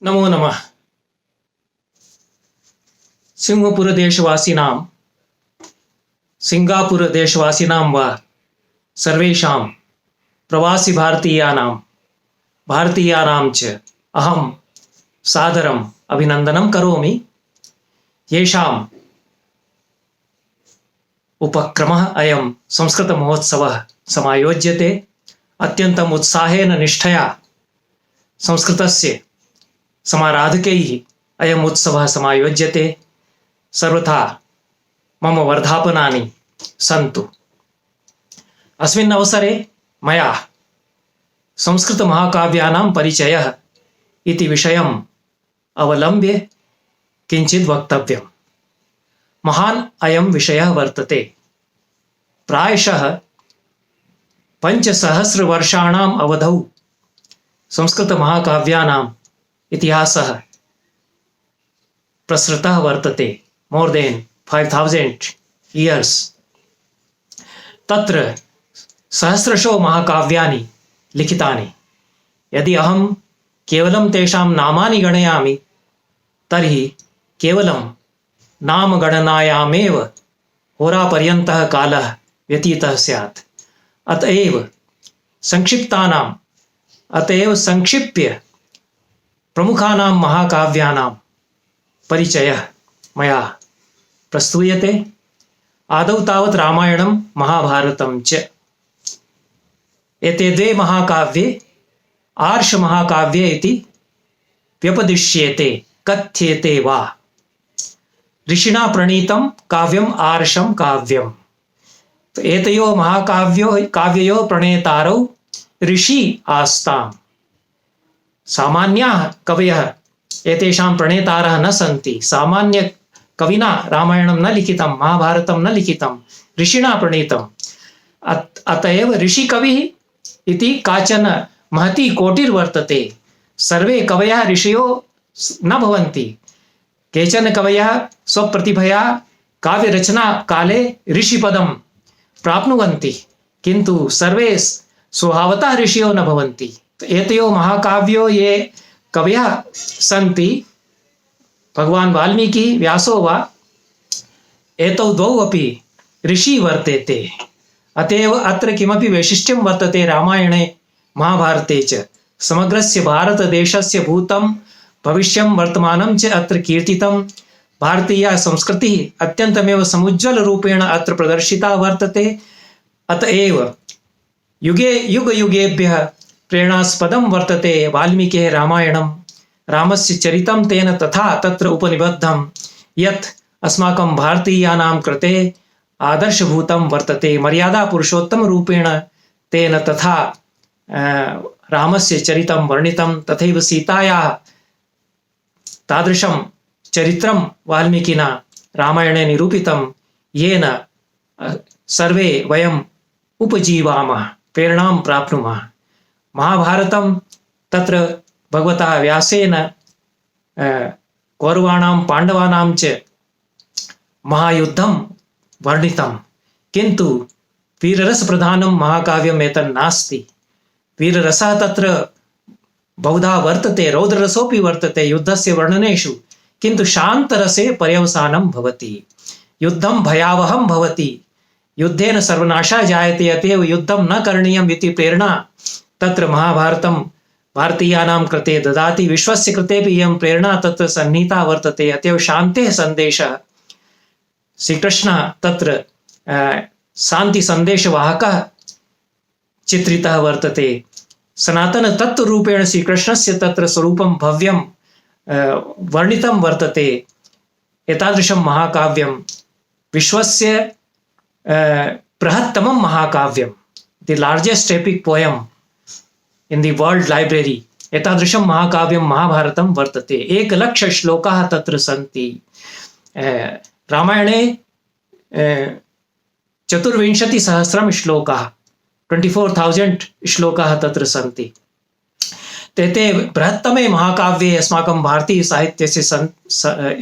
नमो नमः। सिंहपुरदेशवासिनां सिंगापुरदेशवासिनां वा सर्वेषां प्रवासिभारतीयानां च अहं सादरम् अभिनन्दनं करोमि। येषाम् उपक्रमः अयं संस्कृतमहोत्सवः समायोज्यते। अत्यन्तम् उत्साहेन निष्ठया संस्कृतस्य समाराधकैः अयम् उत्सवः समायोज्यते। सर्वथा मम वर्धापनानि सन्तु। अस्मिन् अवसरे मया संस्कृतमहाकाव्यानां परिचयः इति विषयम् अवलम्ब्य किञ्चित् वक्तव्यम्। महान् अयं विषयः वर्तते। प्रायशः 500 वर्षाणाम् अवधौ संस्कृतमहाकाव्यानाम् इतिहासः प्रसृतः वर्तते। मोर देन् 5000 years। तत्र सहस्रशो महाकाव्यानि लिखितानि। यदि अहं केवलं तेषां नामानि गणयामि तर्हि केवलं नामगणनायामेव होरापर्यन्तः कालः व्यतीतः स्यात्। अतएव संक्षिप्य प्रमुखानां महाकाव्यानां परिचयः मया प्रस्तूयते। आदौ तावत् रामायणं महाभारतं च। एते द्वे महाकाव्ये आर्षमहाकाव्ये इति व्यपदिश्येते, कथ्येते वा। ऋषिणा प्रणीतं काव्यम् आर्षं काव्यम्। एतयोः काव्ययोः प्रणेतारौ ऋषि आस्ताम्। सामान्याः कवयः एतेषां प्रणेतारः न सन्ति। सामान्य कविना रामायणं न लिखितं, महाभारतं न लिखितं, ऋषिणा प्रणीतम्। अतएव ऋषिकविः इति काचन महती कोटिर्वर्तते। सर्वे कवयः ऋषयो न भवन्ति। केचन कवयः स्वप्रतिभया काव्यरचना काले ऋषिपदं प्राप्नुवन्ति, किन्तु सर्वे स्वभावतः ऋषयो न भवन्ति। एतयोः महाकाव्यो ये कवयः सन्ति, भगवान् वाल्मीकि व्यासो वा, एतौ द्वौ अपि ऋषि वर्तेते। अतएव अत्र किमपि वैशिष्ट्यं वर्तते रामायणे महाभारते च। समग्रस्य भारतदेशस्य भूतं भविष्यं वर्तमानं च अत्र कीर्तितं। भारतीया संस्कृतिः अत्यन्तमेव समुज्ज्वलरूपेण अत्र प्रदर्शिता वर्तते। अतएव युगयुगेभ्यः प्रेरणास्पदं वर्तते वाल्मीकेः रामायणं। रामस्य चरितं तेन तथा तत्र उपनिबद्धं यत् अस्माकं भारतीयानां कृते आदर्शभूतं वर्तते। मर्यादा पुरुषोत्तमरूपेण तेन तथा रामस्य चरितं वर्णितं। तथैव सीतायाः तादृशं चरित्रं वाल्मीकिना रामायणे निरूपितं, येन सर्वे वयम् उपजीवामः, प्रेरणां प्राप्नुमः। महाभारतं तत्र भगवता व्यासेन कौरवाणां पाण्डवानां च महायुद्धं वर्णितं, किन्तु वीररसप्रधानं महाकाव्यम् एतन्नास्ति। वीररसः तत्र बहुधा वर्तते, रौद्ररसोऽपि वर्तते युद्धस्य वर्णनेषु, किन्तु शान्तरसे पर्यवसानं भवति। युद्धं भयावहं भवति, युद्धेन सर्वनाशः जायते। अतएव युद्धं न करणीयम् इति प्रेरणा तत्र महाभारतं भारतीयानां कृते ददाति। विश्वस्य कृतेपि इयं प्रेरणा तत्र सन्निहिता वर्तते। अतएव शान्तेः सन्देशः। श्रीकृष्णः तत्र शान्तिसन्देशवाहकः चित्रितः वर्तते। सनातनतत्त्वरूपेण श्रीकृष्णस्य तत्र स्वरूपं भव्यं वर्णितं वर्तते। एतादृशं महाकाव्यं विश्वस्य बृहत्तमं महाकाव्यं, the largest epic poem in the world library, एतादृशं महाकाव्यं महाभारतं वर्तते। 1,00,000 श्लोकाः तत्र सन्ति। रामायणे 24,000 श्लोकाः, 24,000 श्लोकाः तत्र सन्ति। ते बृहत्तमे महाकाव्ये अस्माकं भारतीयसाहित्यस्य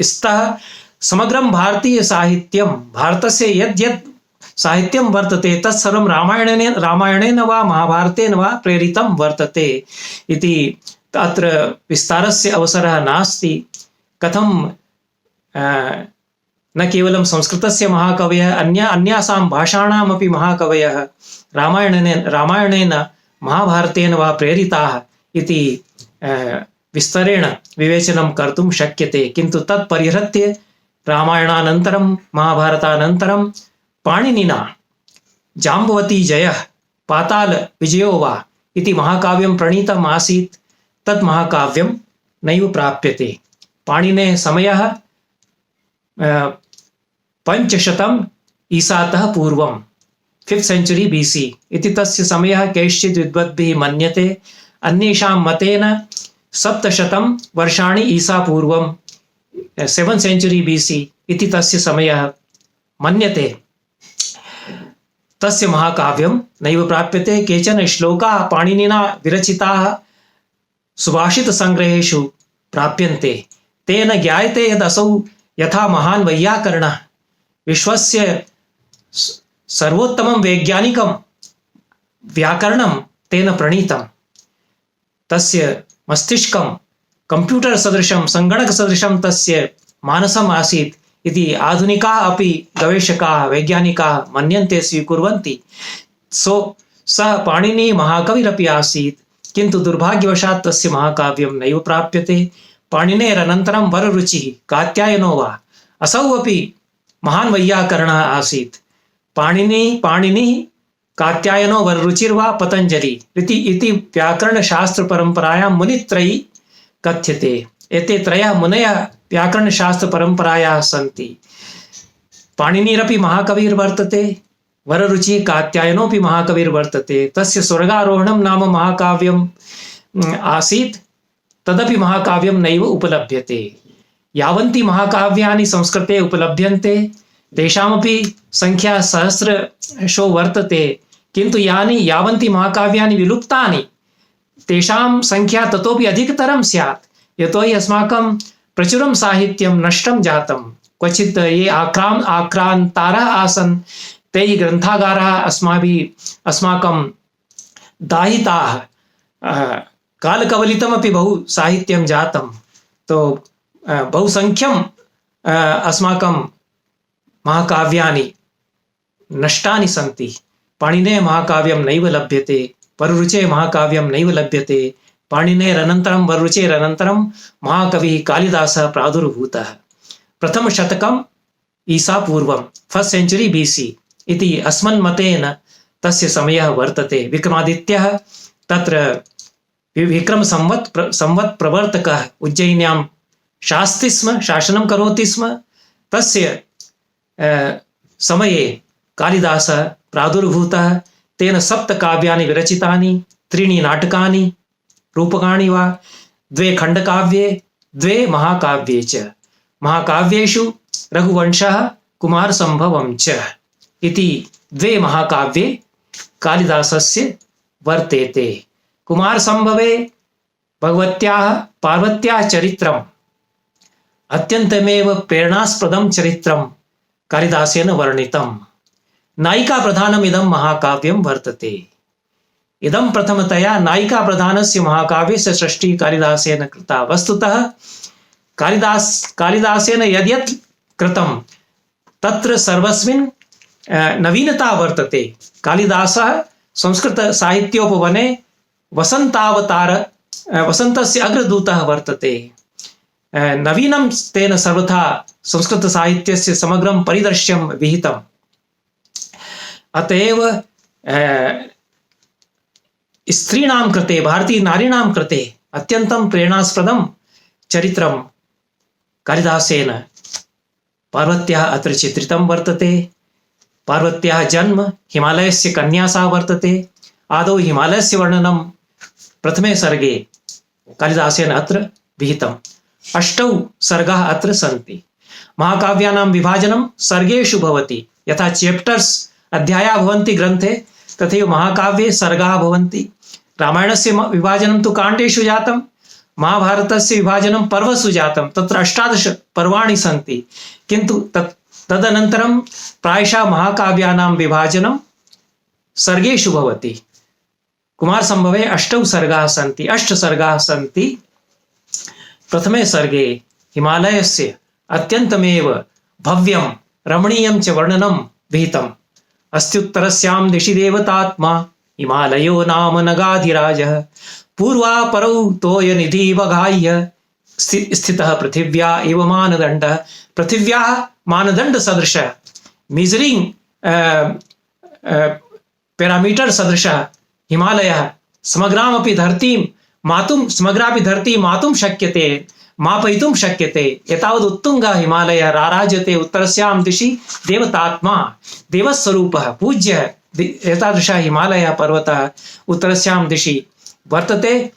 स्तः समग्रं भारतीयसाहित्यं, भारतस्य यद्यत् साहित्यं वर्तते तत्सर्वं रामायणेन वा महाभारतेन वा प्रेरितं वर्तते इति अत्र विस्तारस्य अवसरः नास्ति। कथं न केवलं संस्कृतस्य महाकवयः, अन्यासां भाषाणामपि महाकवयः रामायणेन महाभारतेन वा प्रेरिताः इति विस्तरेण विवेचनं कर्तुं शक्यते। किन्तु तत् परिहृत्य रामायणानन्तरं महाभारतानन्तरं पाणिनिना जाम्बवती जयः पाताल विजयो वा इति महाकाव्यं प्रणीतम् आसीत्। तत् महाकाव्यं नैव प्राप्यते। पाणिनेः समयः 500 ईसातः पूर्वं 5th century BC इति तस्य समयः कैश्चित् विद्वद्भिः मन्यते। अन्येषां मतेन 700 वर्षाणि ईसा पूर्वं 7th century BC इति तस्य समयः मन्यते। तस्य महाकाव्यं नैव प्राप्यते। केचन श्लोकाः पाणिनिना विरचिताः सुभाषितसङ्ग्रहेषु प्राप्यन्ते। तेन ज्ञायते यदसौ यथा महान् वैयाकरणः विश्वस्य सर्वोत्तमं वैज्ञानिकं व्याकरणं तेन प्रणीतं। तस्य मस्तिष्कं कंप्यूटर सदृशं संगणक सदृशं तस्य मानसम् आसीत् इति आधुनिकाः अपि गवेषकाः वैज्ञानिकाः मन्यन्ते, स्वीकुर्वन्ति। सः पाणिनि महाकविरपि आसीत्, किन्तु दुर्भाग्यवशात् तस्य महाकाव्यं नैव प्राप्यते। पाणिनेरनन्तरं वररुचिः कात्यायनो वा असौ अपि महान् वैयाकरणः आसीत्। पाणिनिः कात्यायनो वररुचिर्वा पतञ्जलिः इति व्याकरणशास्त्रपरम्परायां मुनित्रयी कथ्यते। एते त्रयः मुनयः व्याकरणशास्त्रपरम्परायाः सन्ति। पाणिनिरपि महाकविर्वर्तते, वररुचिः कात्यायनोऽपि महाकविर्वर्तते। तस्य स्वर्गारोहणं नाम महाकाव्यम् आसीत्, तदपि महाकाव्यं नैव उपलभ्यते। यावन्ति महाकाव्यानि संस्कृते उपलभ्यन्ते तेषामपि संख्या सहस्रशो वर्तते, किन्तु यावन्ति महाकाव्यानि विलुप्तानि तेषां संख्या ततोपि अधिकतरं स्यात्। यतोहि अस्माकं प्रचुरं साहित्यं नष्टं जातं। क्वचित् ये आक्रान्तारः आसन् तैः ग्रन्थागाराः अस्माकं दाहिताः। कालकवलितमपि बहु साहित्यं जातं, तो बहुसंख्यं अस्माकं महाकाव्यानि नष्टानि सन्ति। पाणिनेः महाकाव्यं नैव लभ्यते, वररुचेः महाकाव्यं नैव लभ्यते। पाणिनेरनन्तरं वररुचेरनन्तरं महाकविः कालिदासः प्रादुर्भूतः। प्रथमशतकम् ईसा पूर्वं 1st century BC इति अस्मन्मतेन तस्य समयः वर्तते। विक्रमादित्यः तत्र विक्रम संवत् प्रवर्तकः उज्जयिन्यां शास्ति स्म, शासनं करोति स्म। तस्य समये कालिदासः प्रादुर्भूतः। तेन 7 काव्यानि विरचितानि, 3 नाटकानि रूपकाणि वा, 2 खण्डकाव्ये, 2 महाकाव्ये च। महाकाव्येषु रघुवंशः कुमारसम्भवं च इति 2 महाकाव्ये कालिदासस्य वर्तेते। कुमारसम्भवे भगवत्याः पार्वत्याः चरित्रम् अत्यन्तमेव प्रेरणास्पदं चरित्रं कालिदासेन वर्णितं। नायिका प्रधानम् इदं महाकाव्यं वर्तते। इदं प्रथमतया नायिका प्रधानस्य महाकाव्यस्य सृष्टिः कालिदासेन कृता। वस्तुतः कालिदासेन यद्यत् कृतं तत्र सर्वस्मिन् नवीनता वर्तते। कालिदासः संस्कृत साहित्योपवने वसन्तस्य अग्रदूतः वर्तते। नवीनं तेन सर्वथा संस्कृत साहित्यस्य समग्रं परिदर्श्यं विहितम्। अतएव स्त्रीणां कृते, भारतीय नारीणां कृते अत्यन्तं प्रेरणास्पदं चरित्रं कालिदासेन पार्वत्याः अत्र चित्रितं वर्तते। पार्वत्याः जन्म हिमालयस्य कन्या सा वर्तते। आदौ हिमालयस्य वर्णनं प्रथमे सर्गे कालिदासेन अत्र विहितम्। 8 सर्गाः अत्र सन्ति। महाकाव्यानां विभाजनं सर्गेषु भवति। यथा चैप्टर्स् अध्यायाः भवन्ति ग्रन्थे, तथैव महाकाव्ये सर्गाः भवन्ति। रामायणस्य विभाजनं तु काण्डेषु जातं, महाभारतस्य विभाजनं पर्वसु जातं। तत्र 18 पर्वाणि सन्ति, किन्तु तदनन्तरं प्रायशः महाकाव्यानां विभाजनं सर्गेषु भवति। कुमार संभवे अष्टौ सर्गाः सन्ति, अष्ट सर्गाः सन्ति। प्रथमे सर्गे हिमालयस्य अत्यन्तमेव भव्यं रमणीयं च वर्णनं विहितम्। अस्त्युत्तरस्यां दिशि देवतात्मा हिमालयो नाम नगाधिराजः पूर्वापरौ तोयनिधिवगाह्य स्थितः पृथिव्या इव मानदण्डः। पृथिव्याः मानदण्ड सदृश मेजरिंग पैरामीटर सदृश हिमालयः समग्रामपि धरतीं मातुं शक्यते, मापयितुं शक्यते। एतावद् उत्तुङ्गः हिमालयः राराजते। उत्तरस्यां दिशि देवतात्मा, देवस्वरूपः, पूज्यः एतादृशः हिमालयः पर्वतः उत्तरस्यां दिशि वर्तते।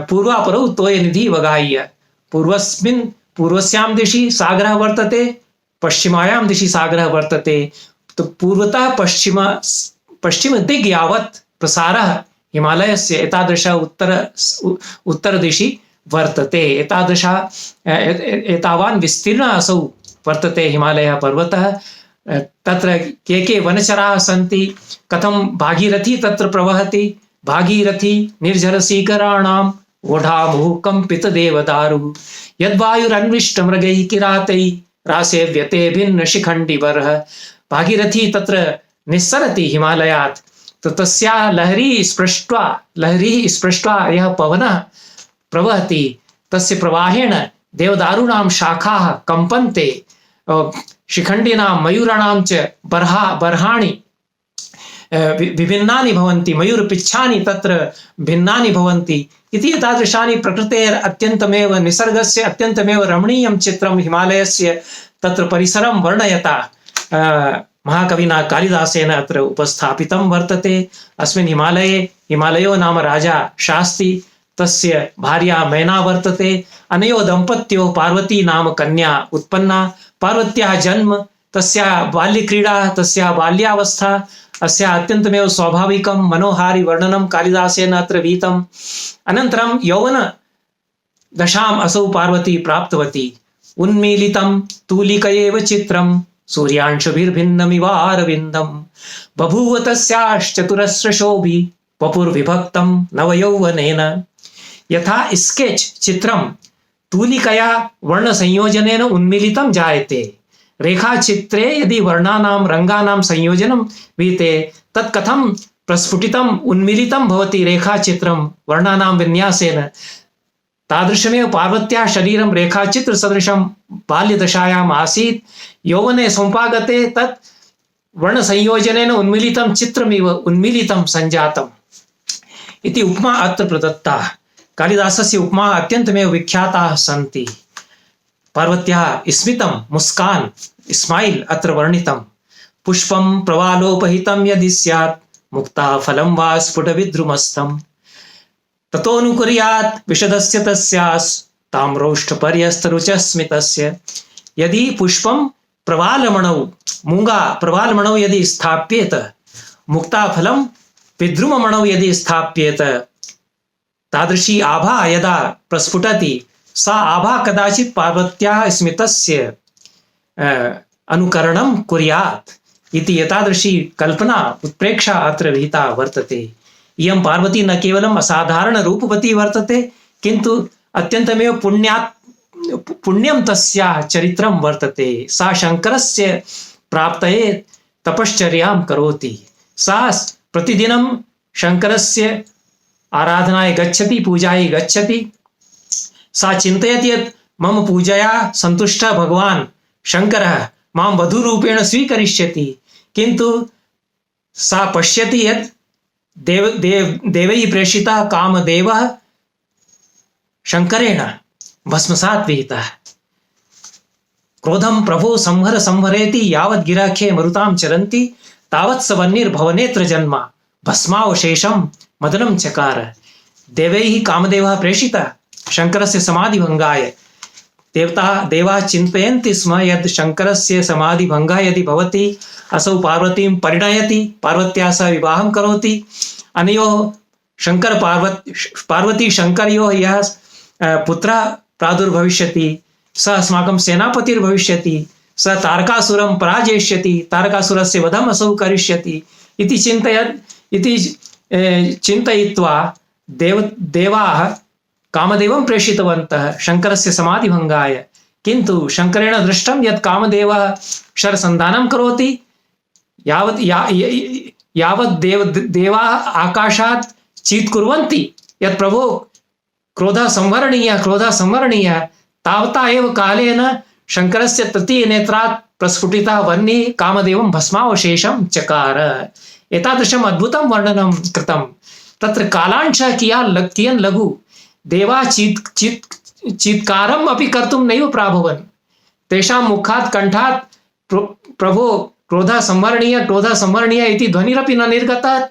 पूर्वापरौ तोयनिधि वगाह्य, पूर्वस्यां दिशि सागरः वर्तते, पश्चिमायां दिशि सागरः वर्तते। तो पूर्वतः पश्चिम दिग् यावत् प्रसारः हिमालयस्य एतादृश उत्तर दिशि वर्तते। एतावान् विस्तीर्णः असौ वर्तते हिमालयः पर्वतः। तत्र के वनचराः सन्ति, कथं भागीरथी तत्र प्रवहति। भागीरथी निर्झरशीकराणाम् ओढामुः कंपित देवदारुः यद्वायुरन्विष्ट मृगैः किरातैः रासेव्यते भिन्न शिखण्डिवरः। भागीरथी तत्र निस्सरति हिमालयात्। तो तस्याः लहरी स्पृष्ट्वा यः पवनः प्रवहति, तस्य प्रवाहेण देवदारूणां शाखाः कंपन्ते, शिखण्डिनां मयूराणां च बर्हाणि विभिन्नानि भवन्ति, मयूरपिच्छानि तत्र भिन्नानि भवन्ति इति। एतादृशानि प्रकृतेः अत्यन्तमेव निसर्गस्य अत्यन्तमेव रमणीयं चित्रं हिमालयस्य तत्र परिसरं वर्णयता महाकविना कालिदासेन अत्र उपस्थापितं वर्तते। अस्मिन् हिमालयो नाम राजा शास्ति, तस्य भार्या मैना वर्तते। अनयोः दम्पत्योः पार्वती नाम कन्या उत्पन्ना। पार्वत्याः जन्म, तस्याः बाल्यक्रीडा, तस्याः बाल्यावस्था, अस्याः अत्यन्तमेव स्वाभाविकं मनोहारि वर्णनं कालिदासेन अत्र विहितम्। अनन्तरं यौवन दशाम् असौ पार्वती प्राप्तवती। उन्मीलितं तूलिकयेव चित्रं सूर्यांशुभिर्भिन्नमिवारविन्दं बभूव तस्याश्चतुरस्रशोभि वपुर्विभक्तं नवयौवनेन। यथा स्केच चित्रं तूलिकया वर्णसंयोजनेन उन्मीलितं जायते, रेखाचित्रे यदि वर्णानां रङ्गानां संयोजनं विहिते तत् कथं प्रस्फुटितं उन्मीलितं भवति रेखाचित्रं वर्णानां विन्यासेन, तादृशमेव पार्वत्याः शरीरं रेखाचित्र सदृशं बाल्यदशायाम् आसीत्। यौवने समुपागते तत् वर्णसंयोजनेन उन्मीलितं चित्रमिव उन्मीलितं सञ्जातम् इति उपमा अत्र प्रदत्ता। कालिदासस्य उपमा अत्यन्तमेव विख्याताः सन्ति। पार्वत्याः स्मितं मुस्कान् स्माइल अत्र वर्णितं। पुष्पं प्रवालोपहितं यदि स्यात् मुक्ता फलं वा स्फुटविद्रुमस्थं ततोऽनुकुर्यात् विशदस्य तस्यास् ताम्रोष्ठपर्यस्तरुचस्मितस्य। यदि पुष्पं प्रवालमणौ, मूंगा प्रवालमणौ यदि स्थाप्येत, मुक्ताफलं विद्रुममणौ यदि स्थाप्येत, तादृशी आभा यदा प्रस्फुटति सा आभा कदाचित् पार्वत्याः स्मितस्य अनुकरणं कुर्यात् इति एतादृशी कल्पना उत्प्रेक्षा अत्र विहिता वर्तते। इयं पार्वती न केवलम् असाधारण रूपवती वर्तते, किन्तु अत्यन्तमेव पुण्यं तस्याः चरित्रं वर्तते। सा शङ्करस्य प्राप्तये तपश्चर्यां करोति। सा प्रतिदिनं शङ्करस्य आराधनाय गच्छति, पूजायै गच्छति। सा चिन्तयति यत् मम पूजया सन्तुष्टः भगवान् शङ्करः मां वधूरूपेण स्वीकरिष्यति, किन्तु सा पश्यति यत् देवैः प्रेषितः कामदेवः शङ्करेण भस्मसात् विहितः। क्रोधं प्रभो संहर संहरेति यावत् गिराख्ये मरुतां चरन्ति तावत् स वह्निर्भवनेत्र जन्मा भस्मावशेषं मदनं चकार। देवैः कामदेवः प्रेषितः शङ्करस्य समाधिभङ्गाय। देवाः चिन्तयन्ति स्म यद् शङ्करस्य समाधिभङ्गः यदि भवति असौ पार्वतीं परिणयति, पार्वत्या सह विवाहं करोति। अनयोः पार्वती शङ्करयोः यः पुत्रः प्रादुर्भविष्यति सः अस्माकं सेनापतिर्भविष्यति, सः तारकासुरं पराजयिष्यति, तारकासुरस्य वधम् असौ करिष्यति इति चिन्तयित्वा देवाः कामदेवं प्रेषितवन्तः शङ्करस्य समाधिभङ्गाय। किन्तु शङ्करेण दृष्टं यत् कामदेवः क्षरसन्धानं करोति, यावत् देवाः आकाशात् चीत्कुर्वन्ति यत् प्रभो क्रोधः संवरणीयः, तावता एव कालेन शङ्करस्य तृतीयनेत्रात् प्रस्फुटितः वह्निः कामदेवं भस्मावशेषं चकार। एतादृशम् अद्भुतं वर्णनं कृतं। तत्र कालांशः कियन् लघु। देवा चीत्कारम् अपि कर्तुं नैव प्राभवन्। तेषां मुखात् कण्ठात् प्रभो क्रोधः संवरणीय इति ध्वनिरपि न निर्गतः।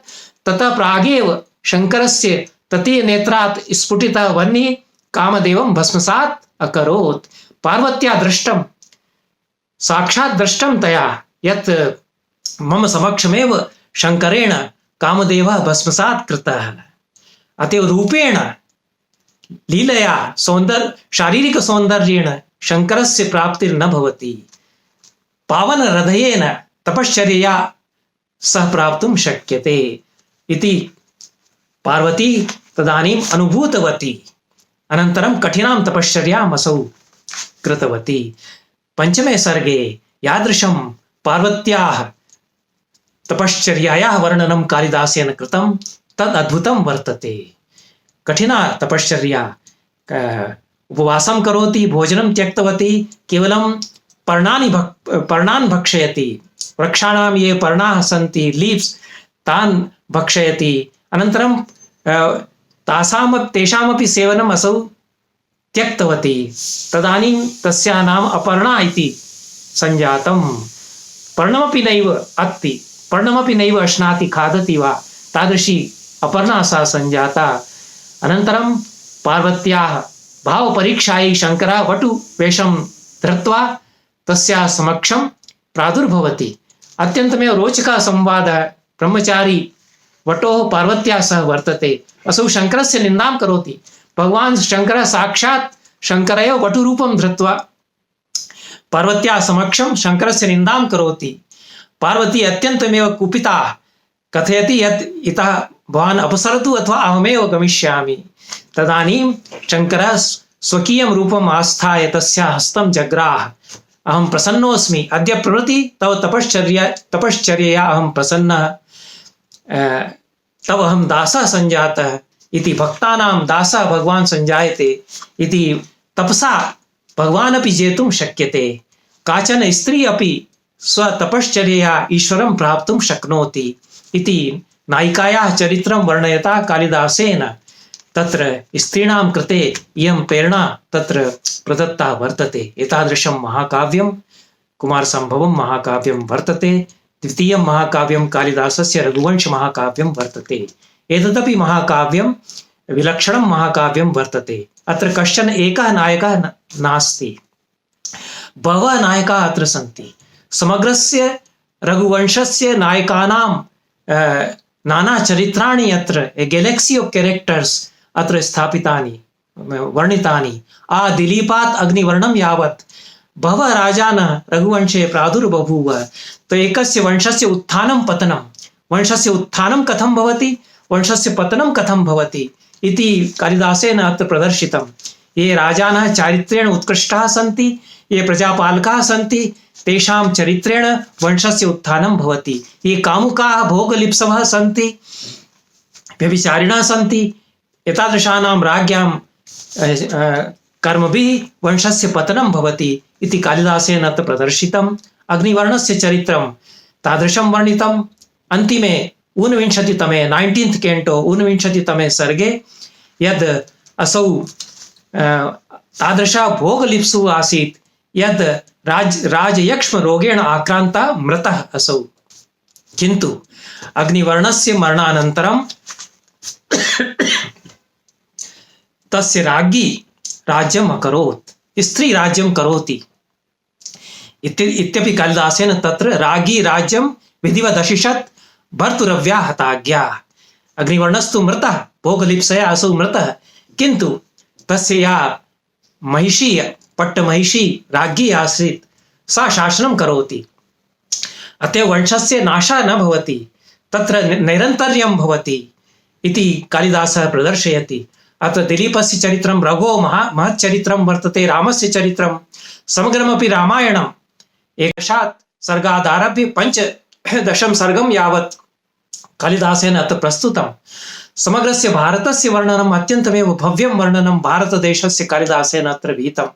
ततः प्रागेव शङ्करस्य तृतीयनेत्रात् स्फुटितः वह्निः कामदेवं भस्मसात् अकरोत्। पार्वत्या दृष्टं, साक्षात् दृष्टं तया यत् मम समक्षमेव शङ्करेण कामदेवः भस्मसात् कृतः। अतएव रूपेण लीलया शारीरिक सौन्दर्येण शङ्करस्य प्राप्तिर्न भवति। पावन हृदयेन तपश्चर्यया सह प्राप्तुं शक्यते इति पार्वती तदानीम् अनुभूतवती। अनन्तरं कठिनां तपश्चर्याम् असौ कृतवती। पंचमे सर्गे यादृशं पार्वत्याः तपश्चर्यायाः वर्णनं कालिदासेन कृतं तद् अद्भुतं वर्तते। कठिना तपश्चर्या, उपवासं करोति, भोजनं त्यक्तवती, केवलं पर्णान् भक्षयति। वृक्षाणां ये पर्णाः सन्ति, लीव्स्, तान् भक्षयति। अनन्तरं तेषामपि सेवनम् असौ त्यक्तवती। तदानीं तस्याः नाम अपर्णा इति संजातं। पर्णमपि नैव अत्ति, पर्णमपि नैव अश्नाति, खादति वा, तादृशी अपर्णा सा संजाता। अनन्तरं पार्वत्याः भावपरीक्षायै शङ्करः वटुवेषं धृत्वा तस्याः समक्षं प्रादुर्भवति। अत्यन्तमेव रोचकः संवादः ब्रह्मचारी वटोः पार्वत्या सह वर्तते। असौ शङ्करस्य निन्दां करोति। भगवान् शङ्करः साक्षात् शङ्कर एव वटुरूपं धृत्वा पार्वत्या समक्षं शङ्करस्य निन्दां करोति। पार्वती अत्यन्तमेव कुपिता, कथयति यत् इतः भवान् अपसरतु अथवा अहमेव गमिष्यामि। तदानीं शङ्करः स्वकीयं रूपम् आस्थाय तस्याः हस्तं जग्राह। अहं प्रसन्नोऽस्मि, अद्य प्रभृति तव तपश्चर्यया अहं प्रसन्नः, तव अहं दासः संजातः इति। भक्तानां दासः भगवान् संजायते इति तपसा भगवान् अपि जेतुं शक्यते। काचन स्त्री अपि स्वतपश्चर्यया ईश्वरं प्राप्तुं शक्नोति इति नायिकायाः चरित्रं वर्णयता कालिदासेन तत्र स्त्रीणां कृते इयं प्रेरणा तत्र प्रदत्ता वर्तते। एतादृशं महाकाव्यं कुमारसम्भवं महाकाव्यं वर्तते। द्वितीयं महाकाव्यं कालिदासस्य रघुवंश महाकाव्यं वर्तते। एतदपि महाकाव्यं विलक्षणं महाकाव्यं वर्तते। अत्र कश्चन एकः नायकः नास्ति, बहवः नायकाः अत्र सन्ति। समग्रस्य रघुवंशस्य नायकानां नाना चरित्राणि अत्र, ए गैलेक्सी ऑफ कैरेक्टर्स अत्र स्थापितानि, वर्णितानि। दिलीपात् अग्निवर्णं यावत् बहवः राजानः रघुवंशे प्रादुर्बभूव। तो एकस्य वंशस्य उत्थानं पतनं, वंशस्य उत्थानं कथं भवति, वंशस्य पतनं कथं भवति इति कालिदासेन अत्र प्रदर्शितं। ये राजानः चारित्र्येण उत्कृष्टाः सन्ति, ये प्रजापालकाः सन्ति, तेषां चरित्रेण वंशस्य उत्थानं भवति। ये कामुकाः भोगलिप्सवः सन्ति, व्यभिचारिणः सन्ति, एतादृशानां राज्ञां कर्मभिः वंशस्य पतनं भवति इति कालिदासेन अत्र प्रदर्शितम्। अग्निवर्णस्य चरित्रं तादृशं वर्णितम्। अन्तिमे 19th कैंटो 19तमे सर्गे यद् असौ तादृशा भोगलिप्सु आसीत् यद् राजयक्ष्म रोगेण आक्रान्ता मृतः असौ। किन्तु अग्निवर्णस्य मरणानन्तरं तस्य राज्ञी राज्यम् अकरोत्, स्त्री राज्यं करोति इत्यपि कालिदासेन तत्र राज्ञी राज्यं विधिवदशिषत् भर्तुरव्या हताज्ञा। अग्निवर्णस्तु मृतः, भोगलिप्सया असौ मृतः, किन्तु तस्य या महिषी, पट्टमहिषी राज्ञी आसीत् सा शासनं करोति। अतः वंशस्य नाशः न भवति, तत्र नैरन्तर्यं भवति। इति कालिदासः प्रदर्शयति। अत्र दिलीपस्य चरित्रं रघो महच्चरित्रं वर्तते, रामस्य चरित्रं समग्रमपि रामायणम् एकशात् सर्गादारभ्य 15 सर्गं यावत् कालिदासेन अत्र प्रस्तुतं। समग्रस्य भारतस्य वर्णनम् अत्यन्तमेव भव्यं वर्णनं भारतदेशस्य कालिदासेन अत्र विहितं।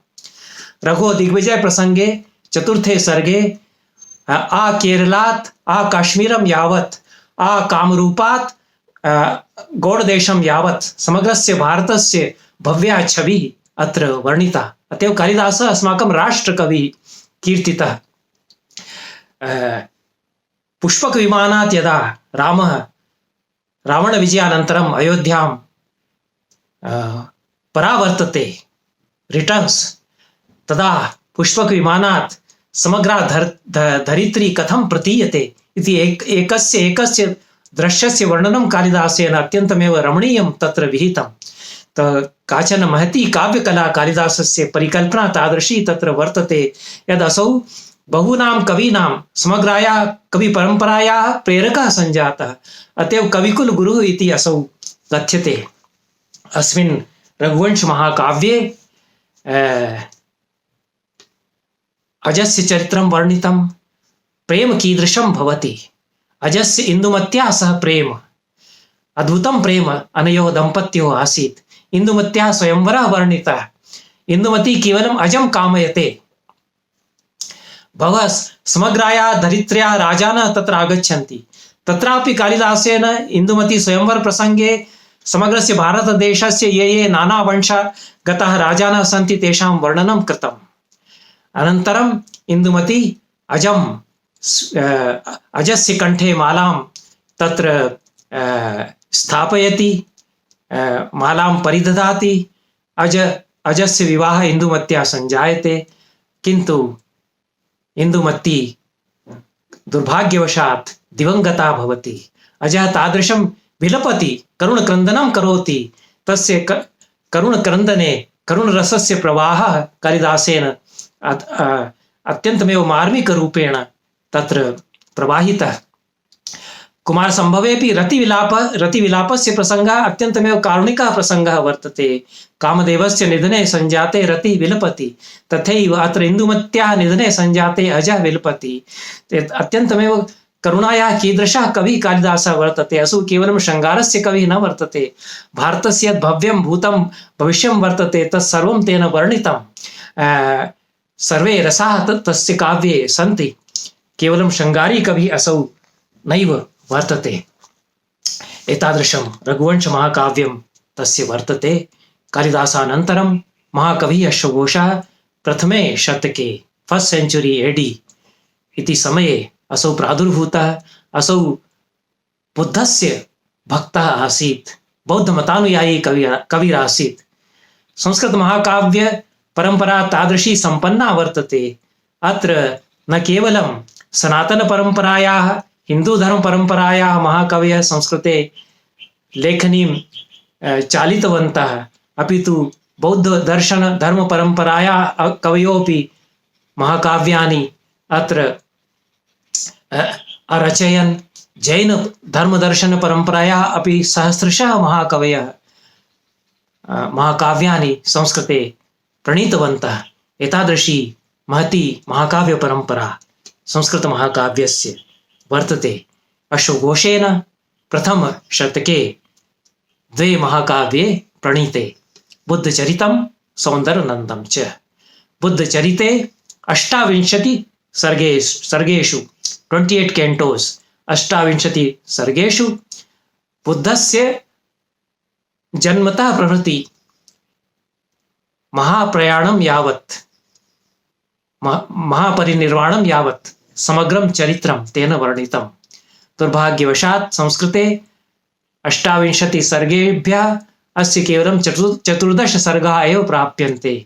रघो दिग्विजय प्रसंगे 4थे सर्गे आ केरलात् आ काश्मीरं यावत् आ कामरूपात् गौडदेशं यावत् समग्रस्य भारतस्य भव्या छविः अत्र वर्णिता। अतएव कालिदासः अस्माकं राष्ट्रकविः कीर्तितः। पुष्पकविमानात् यदा रामः रावणविजयानन्तरम् अयोध्यां परावर्तते, रिटर्न्स्, तदा पुष्पकविमानात् समग्रा धरित्री कथं प्रतीयते इति एकस्य दृश्यस्य वर्णनं कालिदासेन अत्यन्तमेव रमणीयं तत्र विहितं। काचन महती काव्यकला कालिदासस्य परिकल्पना तादृशी तत्र वर्तते यदसौ बहूनां कवीनां समग्रायाः कविपरम्परायाः प्रेरकः सञ्जातः। अतएव कविकुल गुरुः इति असौ कथ्यते। अस्मिन् रघुवंश महाकाव्ये अजस्य चरित्रं वर्णितं। प्रेम कीदृशं भवति। अजस्य इन्दुमत्या सह प्रेम, अद्भुतं प्रेम अनयोः दम्पत्योः आसीत्। इन्दुमत्या स्वयंवरः वर्णितः। इन्दुमती केवलम् अजं कामयते। बहवः समग्रायाः धरित्र्याः राजानः तत्र आगच्छन्ति। तत्रापि कालिदासेन इन्दुमती स्वयंवर प्रसंगे समग्रस्य भारतदेशस्य ये नानावंशगताः राजानः सन्ति तेषां वर्णनं कृतम्। अनन्तरम् इन्दुमती अजस्य कंठे मालां तत्र स्थापयति, मालां परिदधाति। अजस्य विवाह इन्दुमत्या संजायते, किन्तु इन्दुमती दुर्भाग्यवशात् दिवंगता भवति। अजः तादृशं विलपति, करुणक्रन्दनं करोति। तस्य करुणक्रन्दने करुणरसस्य प्रवाहः कालिदासेन अत्यन्तमेव मार्मिकरूपेण तत्र प्रवाहितः। कुमारसम्भवेपि रतिविलापस्य प्रसंगः अत्यन्तमेव कारुणिकः प्रसंगः वर्तते। कामदेवस्य निधने संजाते रति विलपति, तथैव अत्र इन्दुमत्याः निधने संजाते अजः विलपति। अत्यन्तमेव करुणायाः कीदृशः कविः कालिदासः वर्तते। असौ केवलं शृङ्गारस्य कविः न वर्तते। भारतस्य यद् भव्यं भूतं भविष्यं वर्तते तत्सर्वं तेन वर्णितं। सर्वे रसाः तस्य काव्ये सन्ति। केवलं शृङ्गारी कविः असौ नैव वर्तते। एतादृशं रघुवंश महाकाव्यं तस्य वर्तते। कालिदासानन्तरं महाकविः अश्वघोषः प्रथमे शतके 1st सेञ्चुरी AD इति समये असौ प्रादुर्भूतः। असौ बुद्धस्य भक्तः आसीत्, बौद्धमतानुयायी कविरासीत्। संस्कृतमहाकाव्य परंपरा तादृशी संपन्ना वर्तते। अत्र न केवलं सनातनपरम्परायाः हिन्दूधर्मपरम्परायाः महाकवयः संस्कृते लेखनीं चालितवन्तः, अपि तु बौद्धदर्शनधर्मपरम्परायाः कवयोऽपि महाकाव्यानि अत्र अरचयन्। जैनधर्मदर्शनपरम्परायाः अपि सहस्रशः महाकवयः महाकाव्यानि संस्कृते प्रणीतवन्तः। एतादृशी महती महाकाव्यपरम्परा संस्कृतमहाकाव्यस्य वर्तते। अश्वघोषेण प्रथमशतके 2 महाकाव्ये प्रणीते, बुद्धचरितं सौन्दरनन्दं च। बुद्धचरिते 28 सर्गेषु 28 कैंटोस् 28 सर्गेषु बुद्धस्य जन्मतः प्रभृति महाप्रयाणं यावत् महापरिनिर्वाणं यावत् समग्रं चरित्रं तेन वर्णितं। दुर्भाग्यवशात् संस्कृते 28 सर्गेभ्यः अस्य केवलं 14 सर्गाः एव प्राप्यन्ते।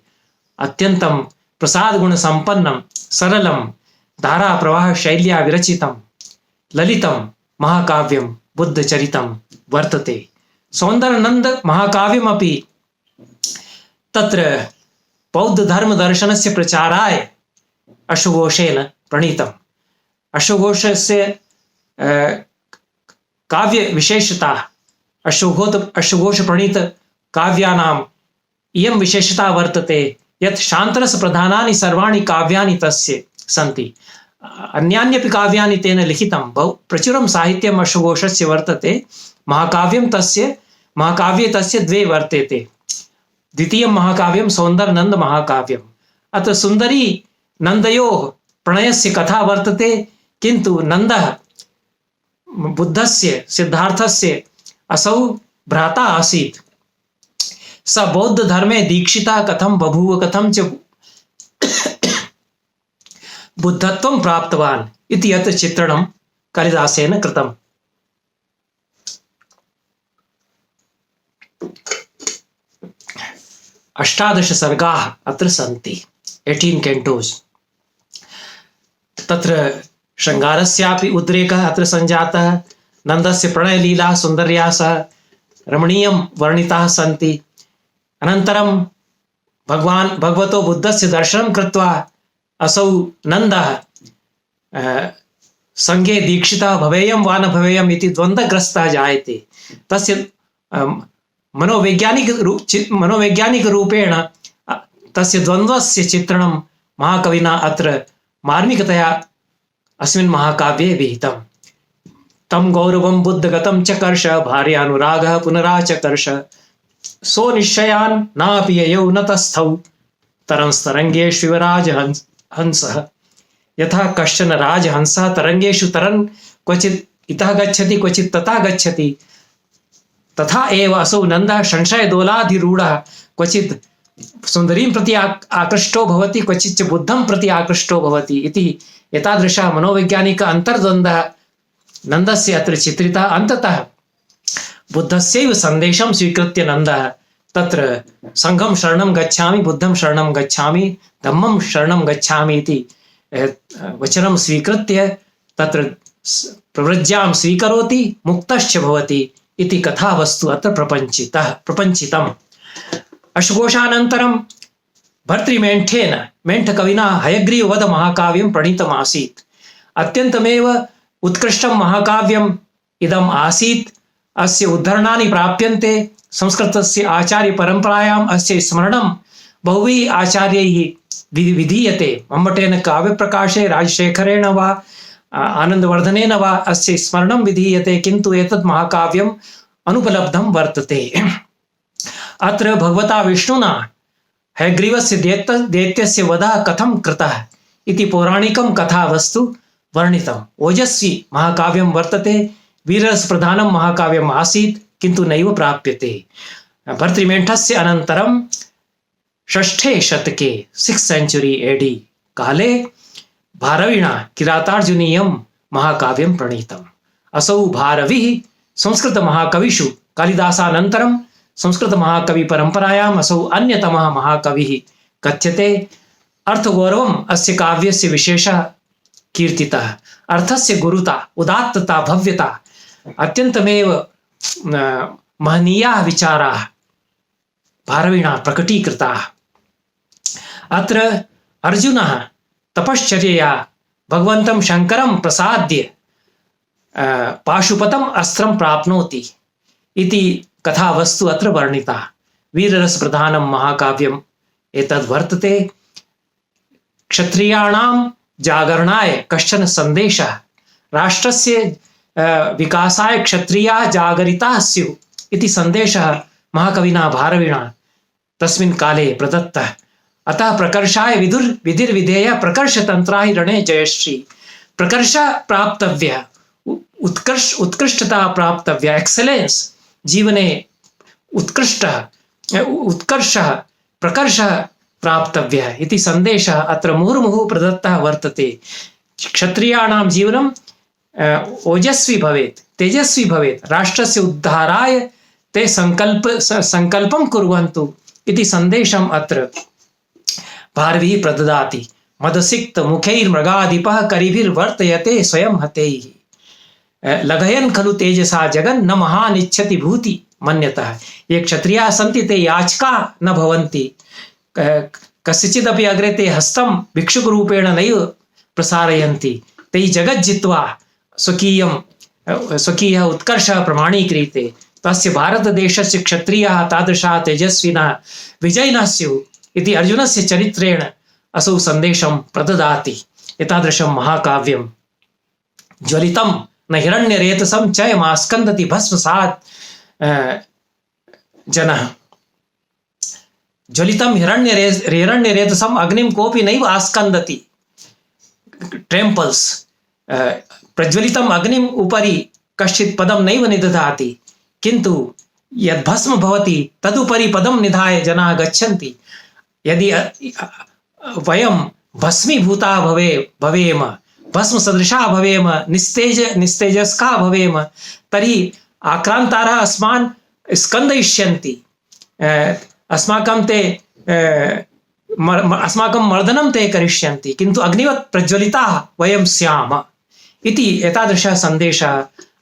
अत्यन्तं प्रसादगुणसम्पन्नं सरलं धाराप्रवाह शैल्या विरचितं ललितं महाकाव्यं बुद्धचरितं वर्तते। सौन्दरनन्द महाकाव्यमपि तत्र बौद्धधर्मदर्शनस्य प्रचाराय अश्वघोषेण प्रणीतम्। अश्वघोषस्य काव्यविशेषता अश्वघोष प्रणीत काव्यानाम् इयं विशेषता वर्तते यत् शान्तरस प्रधानानि सर्वाणि काव्यानि तस्य सन्ति। अन्यान्यपि काव्यानि तेन लिखितं। बहु प्रचुरं साहित्यम् अश्वघोषस्य वर्तते। महाकाव्ये तस्य द्वे वर्तेते। द्वितीयं महाकाव्यं सौन्दरनन्द महाकाव्यम्। अत्र सुन्दरी नन्दयोः प्रणयस्य कथा वर्तते, किन्तु नन्दः बुद्धस्य सिद्धार्थस्य असौ भ्राता आसीत्। स बौद्ध धर्मे दीक्षिता कथं बभूव, कथं च बुद्धत्वं प्राप्तवान् इति यत् चित्रणं कालिदासेन कृतम्। अष्टादश सर्गाः अत्र सन्ति, 18 कैंटोस्। तत्र शृङ्गारस्यापि उद्रेकः अत्र सञ्जातः। नन्दस्य प्रणयलीला सुन्दर्या सह रमणीयं वर्णिताः सन्ति। अनन्तरं भगवतो बुद्धस्य दर्शनं कृत्वा असौ नन्दः संघे दीक्षितः भवेयं वा न भवेयम् इति द्वन्द्वग्रस्तः जायते। तस्य मनोवैज्ञानिकरूपेण तस्य द्वन्द्वस्य चित्रणं महाकविना अत्र मार्मिकतया अस्मिन् महाकाव्ये विहितम्। तं गौरवं बुद्धगतं चकर्ष भार्यानुरागः पुनराचकर्ष सो निश्चयान् नापि ययौ न तस्थौ तरंस्तरङ्गेष्विव राजहंसः। यथा कश्चन राजहंसः तरङ्गेषु तरन् क्वचित् इतः गच्छति क्वचित् ततः गच्छति, तथा एव असौ नन्दः संशयदोलाधिरूढः क्वचित् सुन्दरीं प्रति आकृष्टो भवति क्वचित् च बुद्धं प्रति आकृष्टो भवति इति एतादृशः मनोवैज्ञानिक अन्तर्द्वन्द्वः नन्दस्य अत्र चित्रितः। अन्ततः बुद्धस्यैव सन्देशं स्वीकृत्य नन्दः तत्र संघं शरणं गच्छामि, बुद्धं शरणं गच्छामि, धम्मं शरणं गच्छामि इति वचनं स्वीकृत्य तत्र प्रव्रज्यां स्वीकरोति, मुक्तश्च भवति इति कथावस्तु अत्र प्रपञ्चितम्। अश्वघोषानन्तरं भर्तृमेण्ठेन मेण्ठकविना हयग्रीववध महाकाव्यं प्रणीतमासीत्। अत्यन्तमेव उत्कृष्टं महाकाव्यम् इदम् आसीत्। अस्य उद्धरणानि प्राप्यन्ते। संस्कृतस्य आचार्यपरम्परायाम् अस्य स्मरणं बहुभिः आचार्यैः विधीयते। मम्मटेन काव्यप्रकाशे, राजशेखरेण वा आनन्दवर्धनेन वा अस्य स्मरणं विधीयते, किन्तु एतत् महाकाव्यम् अनुपलब्धं वर्तते। अत्र भगवता विष्णुना हयग्रीवस्य दैत्यस्य वधः कथं कृतः इति पौराणिकं कथावस्तु वर्णितम्। ओजस्वी महाकाव्यं वर्तते। वीररसप्रधानं महाकाव्यम् आसीत्, किन्तु नैव प्राप्यते। भर्तृमेण्ठस्य अनन्तरं 6ष्ठे शतके 6th century AD काले भारविणा किरातार्जुनीयं महाकाव्यं प्रणीतम्। असौ भारविः संस्कृतमहाकविषु कालिदासानन्तरं संस्कृतमहाकविपरम्परायाम् असौ अन्यतमः महाकविः कथ्यते। अर्थगौरवम् अस्य काव्यस्य विशेषः कीर्तितः। अर्थस्य गुरुता, उदात्तता, भव्यता, अत्यन्तमेव महनीयाः विचाराः भारविणा प्रकटीकृताः। अत्र अर्जुनः तपश्चर्यया भगवन्तं शङ्करं प्रसाद्य पाशुपतम् अस्त्रं प्राप्नोति इति कथावस्तु अत्र वर्णिता। वीररसप्रधानं महाकाव्यम् एतद् वर्तते। क्षत्रियाणां जागरणाय कश्चन सन्देशः, राष्ट्रस्य विकासाय क्षत्रियाः जागरिताः स्युः इति सन्देशः महाकविना भारविणा तस्मिन् काले प्रदत्तः। अतः प्रकर्षाय विधिर्विधेयः प्रकर्षतन्त्रा हि रणे जयश्री। प्रकर्ष प्राप्तव्य, उत्कृष्टता प्राप्तव्य, एक्सेलेंस जीवने उत्कर्षः प्रकर्षः प्राप्तव्यः इति सन्देशः अत्र मुहुर्मुहुः प्रदत्तः वर्तते। क्षत्रियाणां जीवनं ओजस्वी भवेत्, तेजस्वी भवेत्, राष्ट्रस्य उद्धाराय ते संकल्पं कुर्वन्तु इति सन्देशम् अत्र भारविः प्रददाति। मदसिक्त मुखैर्मृगाधिपः करिभिर्वर्तयते स्वयं हतैः। लघयन् खलु तेजसा जगन् न महान् इच्छति भूति मन्यतः। ये क्षत्रियाः सन्ति ते याचका न भवन्ति। कस्यचिदपि अग्रे ते हस्तं भिक्षुकरूपेण नैव प्रसारयन्ति। तैः जगज्जित्वा स्वकीयः उत्कर्षः प्रमाणीक्रियते। तस्य भारतदेशस्य क्षत्रियाः तादृशाः तेजस्विनः विजयिनः स्युः इति अर्जुनस्य चरित्रेण असौ सन्देशं प्रददाति। एतादृशं महाकाव्यं ज्वलितं न हिरण्यरेतसं चयमास्कन्दति भस्मसात् जनः। ज्वलितं हिरण्यरेतसम् अग्निं कोऽपि नैव आस्कन्दति, ट्रेम्पल्स्। प्रज्वलितम् अग्निम् उपरि कश्चित् पदं नैव निदधाति, किन्तु यद् भस्म भवति तदुपरि पदं निधाय जनाः गच्छन्ति। यदि वयं भस्मीभूता भवेम, भस्मसदृशा भवेम, निस्तेजस्का भवेम, तर्हि आक्रान्तारः अस्मान् स्कन्दयिष्यन्ति, अस्माकं मर्दनं ते करिष्यन्ति, किन्तु अग्निवत् प्रज्वलिताः वयं स्याम इति एतादृशः सन्देशः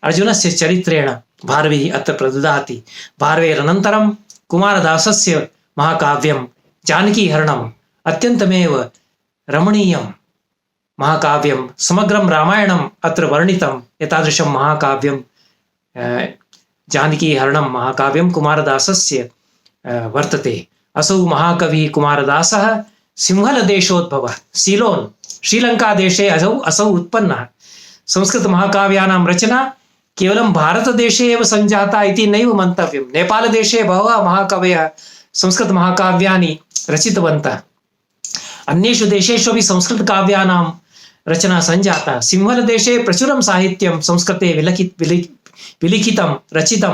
अर्जुनस्य चरित्रेण भारविः अत्र प्रददाति। भारवेरनन्तरं कुमारदासस्य महाकाव्यं जानकीहरणम् अत्यन्तमेव रमणीयं महाकाव्यं, समग्रं रामायणम् अत्र वर्णितम्। एतादृशं महाकाव्यं जानकीहरणं महाकाव्यं कुमारदासस्य वर्तते। असौ महाकविः कुमारदासः सिंहलदेशोद्भवः, सीलोन् श्रीलङ्कादेशे असौ उत्पन्नः। संस्कृतमहाकाव्यानां रचना केवलं भारतदेशे एव सञ्जाता इति नैव मन्तव्यं। नेपालदेशे बहवः महाकवयः संस्कृतमहाकाव्यानि रचितवन्तः। अन्येषु देशेषु अपि संस्कृतकाव्यानां रचना सञ्जाता। सिंहलदेशे प्रचुरं साहित्यं संस्कृते विलिखितं रचितं।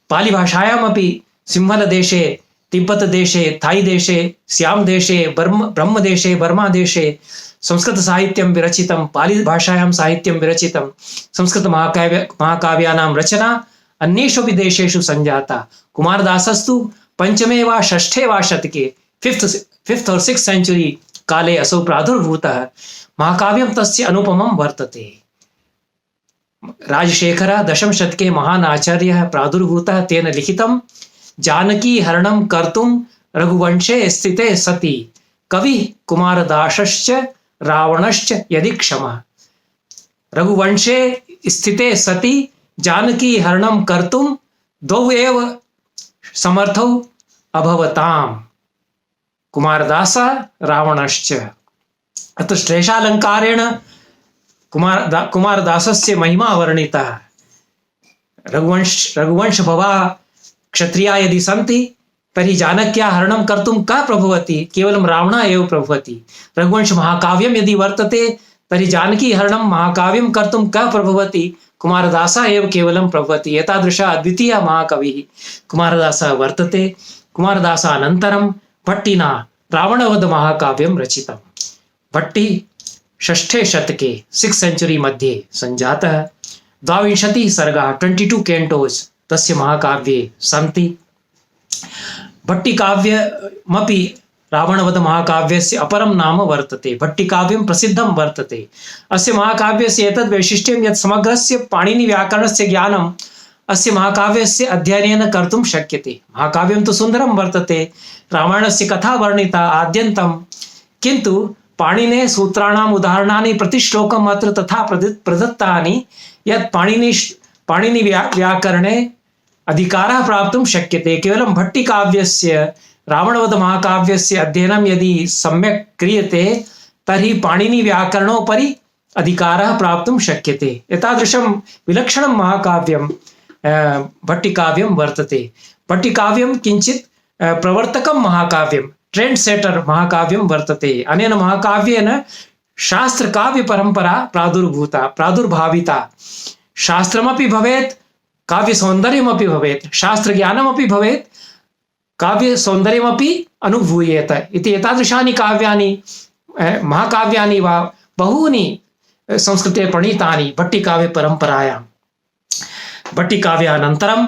पालिभाषायामपि सिंहलदेशे, तिब्बतदेशे, थाईदेशे, स्याम्देशे, ब्रह्मदेशे, बर्मादेशे संस्कृतसाहित्यं विरचितं, पालिभाषायां साहित्यं विरचितं। संस्कृतमहाकाव्यानां रचना अन्येषु अपि देशेषु सञ्जाता। कुमारदासस्तु पञ्चमे वा षष्ठे वा शतके, फिफ्थ और सिक्स्थ सेंचुरी काले असौ प्रादुर्भूतः। महाकाव्यं तस्य अनुपमं वर्तते। राजशेखरः दशम शतके महान् आचार्यः प्रादुर्भूतः। तेन लिखितं जानकीहरणं कर्तुं रघुवंशे स्थिते सति कविः कुमारदासश्च रावणश्च यदि क्षमः। रघुवंशे स्थिते सति जानकीहरणं कर्तुं द्वौ एव समर्थौ अभवताम्, कुमारदासः रावणश्च। अत्र श्लेषालङ्कारेण कुमारदासस्य महिमा वर्णिता। रघुवंश भवा क्षत्रिया यदि सन्ति तर्हि जानक्याः हरणं कर्तुं कः प्रभवति? केवलं रावणः एव प्रभवति। रघुवंश महाकाव्यं यदि वर्तते तर्हि जानकी हरणं महाकाव्यं कर्तुं कः प्रभवति? कुमारदासः एव केवलं प्रभवति। एतादृशः अद्वितीयः महाकविः कुमारदासः वर्तते। कुमारदासानन्तरं भट्टिना रावणवध महाकाव्यं रचितं। भट्टी षष्ठे शतके 6th सेंचुरी मध्ये सञ्जातः। 22 सर्गाः 22 कैंटोस् तस्य महाकाव्ये सन्ति। भट्टिकाव्यमपि रावणवध महाकाव्यस्य अपरं नाम वर्तते। भट्टिकाव्यं प्रसिद्धं वर्तते। अस्य महाकाव्यस्य एतद् वैशिष्ट्यं यत् समग्रस्य पाणिनिव्याकरणस्य ज्ञानम् अस्य महाकाव्यस्य अध्ययनेन कर्तुं शक्यते। महाकाव्यं तु सुन्दरं वर्तते, रामायणस्य कथा वर्णिता आद्यन्तं, किन्तु पाणिनेः सूत्राणाम् उदाहरणानि प्रतिश्लोकम् अत्र तथा प्रदत्तानि यत् पाणिनिव्याकरणे अधिकारः प्राप्तुं शक्यते। केवलं भट्टिकाव्यस्य रावणवध महाकाव्यस्य अध्ययनं यदि सम्यक् क्रियते तर्हि पाणिनिव्याकरणोपरि अधिकारः प्राप्तुं शक्यते। एतादृशं विलक्षणं महाकाव्यं भट्टिकाव्यं वर्तते। भट्टिकाव्यं किञ्चित् प्रवर्तकं महाकाव्यं, ट्रेंड सेटर महाकाव्यं वर्तते। अनेन महाकाव्येन शास्त्रकाव्यपरम्परा प्रादुर्भाविता। शास्त्रमपि भवेत्, काव्यसौन्दर्यमपि भवेत्, शास्त्रज्ञानमपि भवेत्, काव्यसौन्दर्यमपि अनुभूयेत इति एतादृशानि काव्यानि महाकाव्यानि वा बहूनि संस्कृते प्रणीतानि भट्टिकाव्यपरम्परायां। भट्टिकाव्यानन्तरं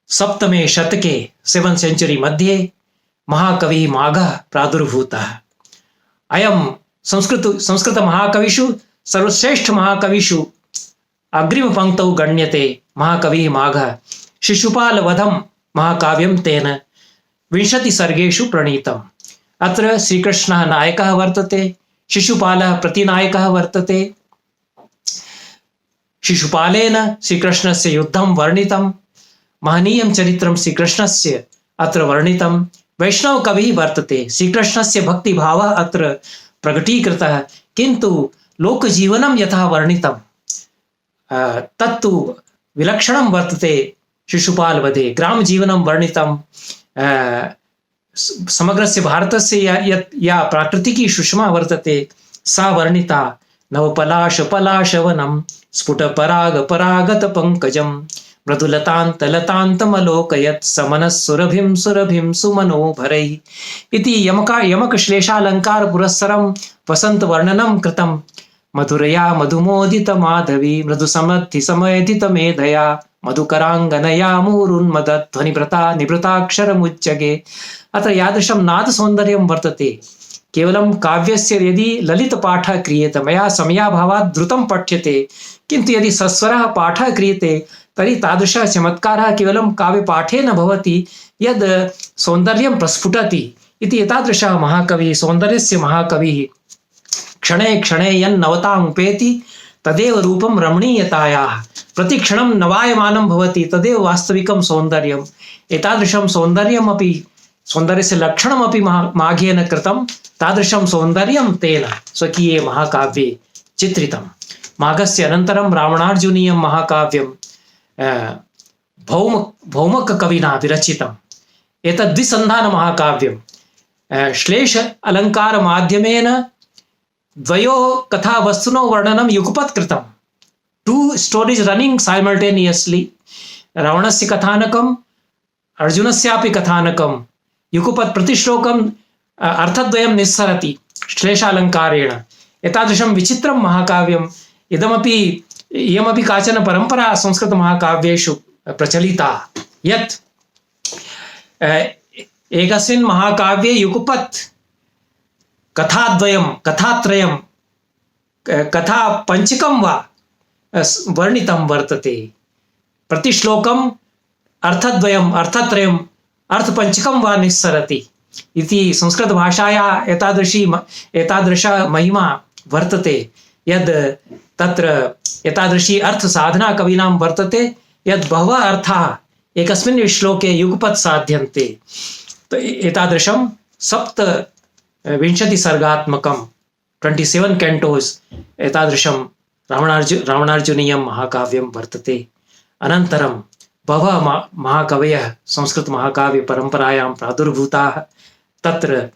7th शतके 7th सेंचुरी मध्ये महाकविः माघः प्रादुर्भूतः। अयं संस्कृतमहाकविषु सर्वश्रेष्ठ महाकविषु अग्रिमपङ्क्तौ गण्यते। महाकविः माघः। शिशुपालवधं महाकाव्यं तेन 20 सर्गेषु प्रणीतम्। अत्र श्रीकृष्णः नायकः वर्तते, शिशुपालः प्रतिनायकः वर्तते। शिशुपालेन श्रीकृष्णस्य युद्धं वर्णितं, महनीयं चरित्रं श्रीकृष्णस्य अत्र वर्णितं। वैष्णव कविः वर्तते, श्रीकृष्णस्य भक्तिभावः अत्र प्रकटीकृतः, किन्तु लोकजीवनं यथा वर्णितं तत्तु विलक्षणं वर्तते। शिशुपालवधे ग्रामजीवनं वर्णितं, समग्रस्य भारतस्य या प्राकृतिकी सुषमा वर्तते सा वर्णिता। नवपलाश पलाशवनं स्फुटपरागपरागत पंकजं मृदुलतान्तलतान्तमलोकयत् समनः सुरभिं सुरभिं सुमनोभरैः इति यमकश्लेषालङ्कार पुरस्सरं वसन्तवर्णनं कृतं। मधुरया मधुमोदित माधवी मृदुसमद्धि समयधित मेधया मधुकराङ्गनया मुहुरुन्मदध्वनिभृता निभृताक्षरमुच्चगे। अत्र यादृशं नादसौन्दर्यं वर्तते। केवलं काव्यस्य यदि ललितपाठः क्रियते, मया समयाभावात् द्रुतं पठ्यते, किन्तु यदि सस्वरः पाठः क्रियते तर्हि तादृशः चमत्कारः केवलं काव्यपाठे न भवति, यद् सौन्दर्यं प्रस्फुटति इति। एतादृशः महाकविः, सौन्दर्यस्य महाकविः, क्षणे क्षणे यन्नवतामुपेति तदेव रूपं रमणीयतायाः, प्रतिक्षणं नवायमानं भवति, तदेव वास्तविकं सौन्दर्यम्। एतादृशं सौन्दर्यमपि, सौन्दर्यस्य लक्षणमपि माघेन कृतं, तादृशं सौन्दर्यं तेन स्वकीये महाकाव्ये चित्रितं। माघस्य अनन्तरं रावणार्जुनीयं महाकाव्यं भौमककविना विरचितम्। एतद् द्विसन्धानमहाकाव्यं श्लेष अलङ्कारमाध्यमेन द्वयोः कथावस्तुनोः वर्णनं युगपत् कृतं। टू स्टोरीज रनिंग साइमल्टेनियसली, रावणस्य कथानकम् अर्जुनस्यापि कथानकं युगपत् प्रतिश्लोकम् अर्थद्वयं निस्सरति श्लेषालङ्कारेण। एतादृशं विचित्रं महाकाव्यम्। इयमपि काचन परम्परा संस्कृतमहाकाव्येषु प्रचलिता, यत् एकस्मिन् महाकाव्ये युगपत् कथात्रयं कथापञ्चकं वा वर्णितं वर्तते। प्रतिश्लोकम् अर्थत्रयम् अर्थपञ्चकं वा निस्सरति इति संस्कृतभाषायाः एतादृशा महिमा वर्तते, यद् तत्र एतादृशी अर्थसाधना कवीनां वर्तते, यद् बहवः अर्थाः एकस्मिन् श्लोके युगपत् साध्यन्ते। एतादृशं 27 सर्गात्मकं 27 कैंटोस् एतादृशं रावणार्जुनीयं महाकाव्यं वर्तते। अनन्तरं बहवः महाकवयः संस्कृतमहाकाव्यपरम्परायां प्रादुर्भूताः। तत्र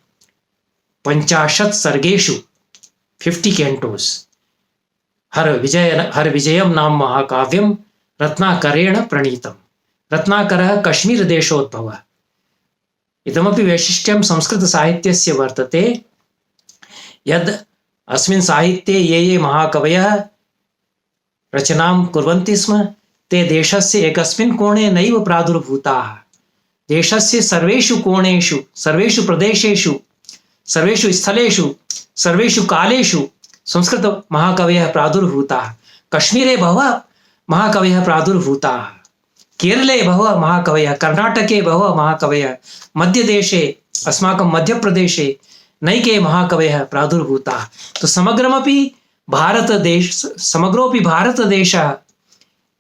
50 सर्गेषु 50 कैंटोस् हरविजयं नाम महाकाव्यं रत्नाकरेण प्रणीतं। रत्नाकरः कश्मीरदेशोद्भवः। इदमपि वैशिष्ट्यं संस्कृतसाहित्यस्य वर्तते, यद् अस्मिन् साहित्ये ये महाकवयः रचनां कुर्वन्ति स्म ते देशस्य एकस्मिन् कोणे नैव प्रादुर्भूताः। देशस्य सर्वेषु कोणेषु, सर्वेषु प्रदेशेषु, सर्वेषु स्थलेषु, सर्वेषु कालेषु संस्कृतमहाकवयः प्रादुर्भूताः। कश्मीरे बहवः महाकवयः प्रादुर्भूताः, केरले बहवः महाकवयः, कर्णाटके बहवः महाकवयः, मध्यदेशे अस्माकं मध्यप्रदेशे नैके महाकवयः प्रादुर्भूताः। तो समग्रोपि भारतदेशः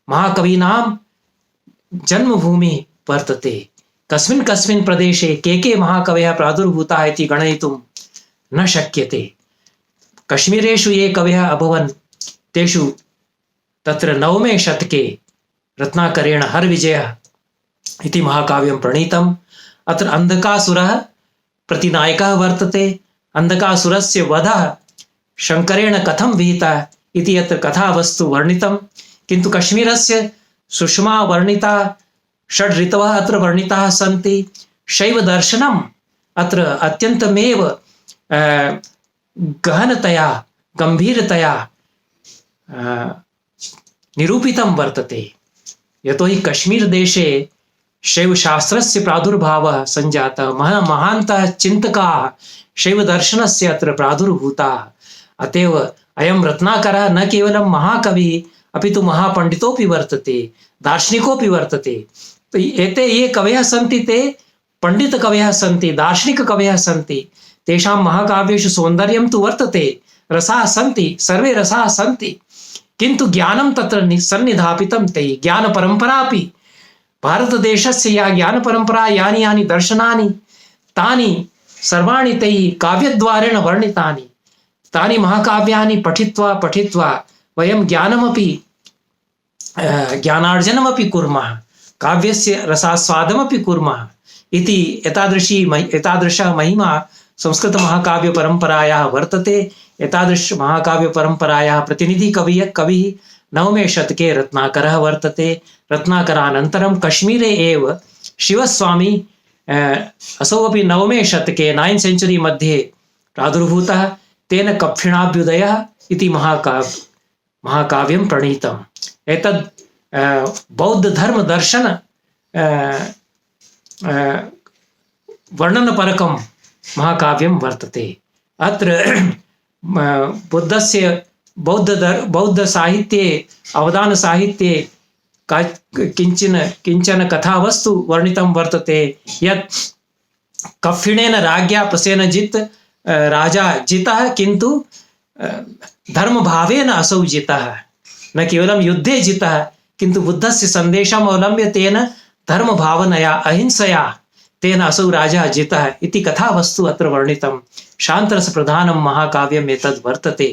महाकवीनां जन्मभूमिः वर्तते। कस्मिन् कस्मिन् प्रदेशे के महाकवयः प्रादुर्भूताः इति गणयितुं न शक्यते। कश्मीरेषु ये कवयः अभवन् तेषु तत्र 9मे शतके रत्नाकरेण हरविजयः इति महाकाव्यं प्रणीतम्। अत्र अन्धकासुरः प्रतिनायकः वर्तते। अन्धकासुरस्य वधः शङ्करेण कथं विहितः इति अत्र कथावस्तु वर्णितं, किन्तु कश्मीरस्य सुषमा वर्णिता, 6 ऋतवः अत्र वर्णिताः सन्ति। शैवदर्शनम् अत्र अत्यन्तमेव गहनतया गम्भीरतया निरूपितं वर्तते, यतोहि कश्मीरदेशे शैवशास्त्रस्य प्रादुर्भावः सञ्जातः। महान्तः चिन्तकाः शैवदर्शनस्य अत्र प्रादुर्भूताः। अतएव अयं रत्नाकरः न केवलं महाकविः अपि तु महापण्डितोऽपि वर्तते, दार्शनिकोऽपि वर्तते। तो एते ये कवयः सन्ति ते पण्डितकवयः सन्ति, दार्शनिककवयः सन्ति। तेषां महाकाव्येषु सौन्दर्यं तु वर्तते, रसाः सन्ति, सर्वे रसाः सन्ति, किन्तु ज्ञानं तत्र सन्निधापितं तैः ज्ञानपरम्परापि भारतदेशस्य या ज्ञानपरम्परा यानि यानि दर्शनानि तानि सर्वाणि तैः काव्यद्वारेण वर्णितानि तानि महाकाव्यानि पठित्वा पठित्वा वयं ज्ञानमपि ज्ञानार्जनमपि कुर्मः काव्यस्य रसास्वादमपि कुर्मः इति एतादृशा महिमा संस्कृतमहाकाव्यपरम्परायाः वर्तते। एतादृशमहाकाव्यपरम्परायाः प्रतिनिधिकविः नवमे शतके रत्नाकरः वर्तते। रत्नाकरानन्तरं कश्मीरे एव शिवस्वामी असौ अपि नवमे शतके 9th सेञ्चुरी मध्ये प्रादुर्भूतः। तेन कक्षिणाभ्युदयः इति महाकाव्यं प्रणीतम्। एतद् बौद्धधर्मदर्शन वर्णनपरकं महाकाव्यं वर्तते। अत्र बुद्धस्य बौद्धसाहित्ये अवदानसाहित्ये किञ्चन कथावस्तु वर्णितं वर्तते यत् कफ्फिणेन राज्ञा प्रसेनजित् राजा जितः किन्तु धर्मभावेन असौ जितः, न केवलं युद्धे जितः किन्तु बुद्धस्य सन्देशम् अवलम्ब्य तेन धर्मभावनया अहिंसया तेन असौ राजा जितः इति कथावस्तु अत्र वर्णितं। शान्तरसप्रधानं महाकाव्यम् एतद् वर्तते।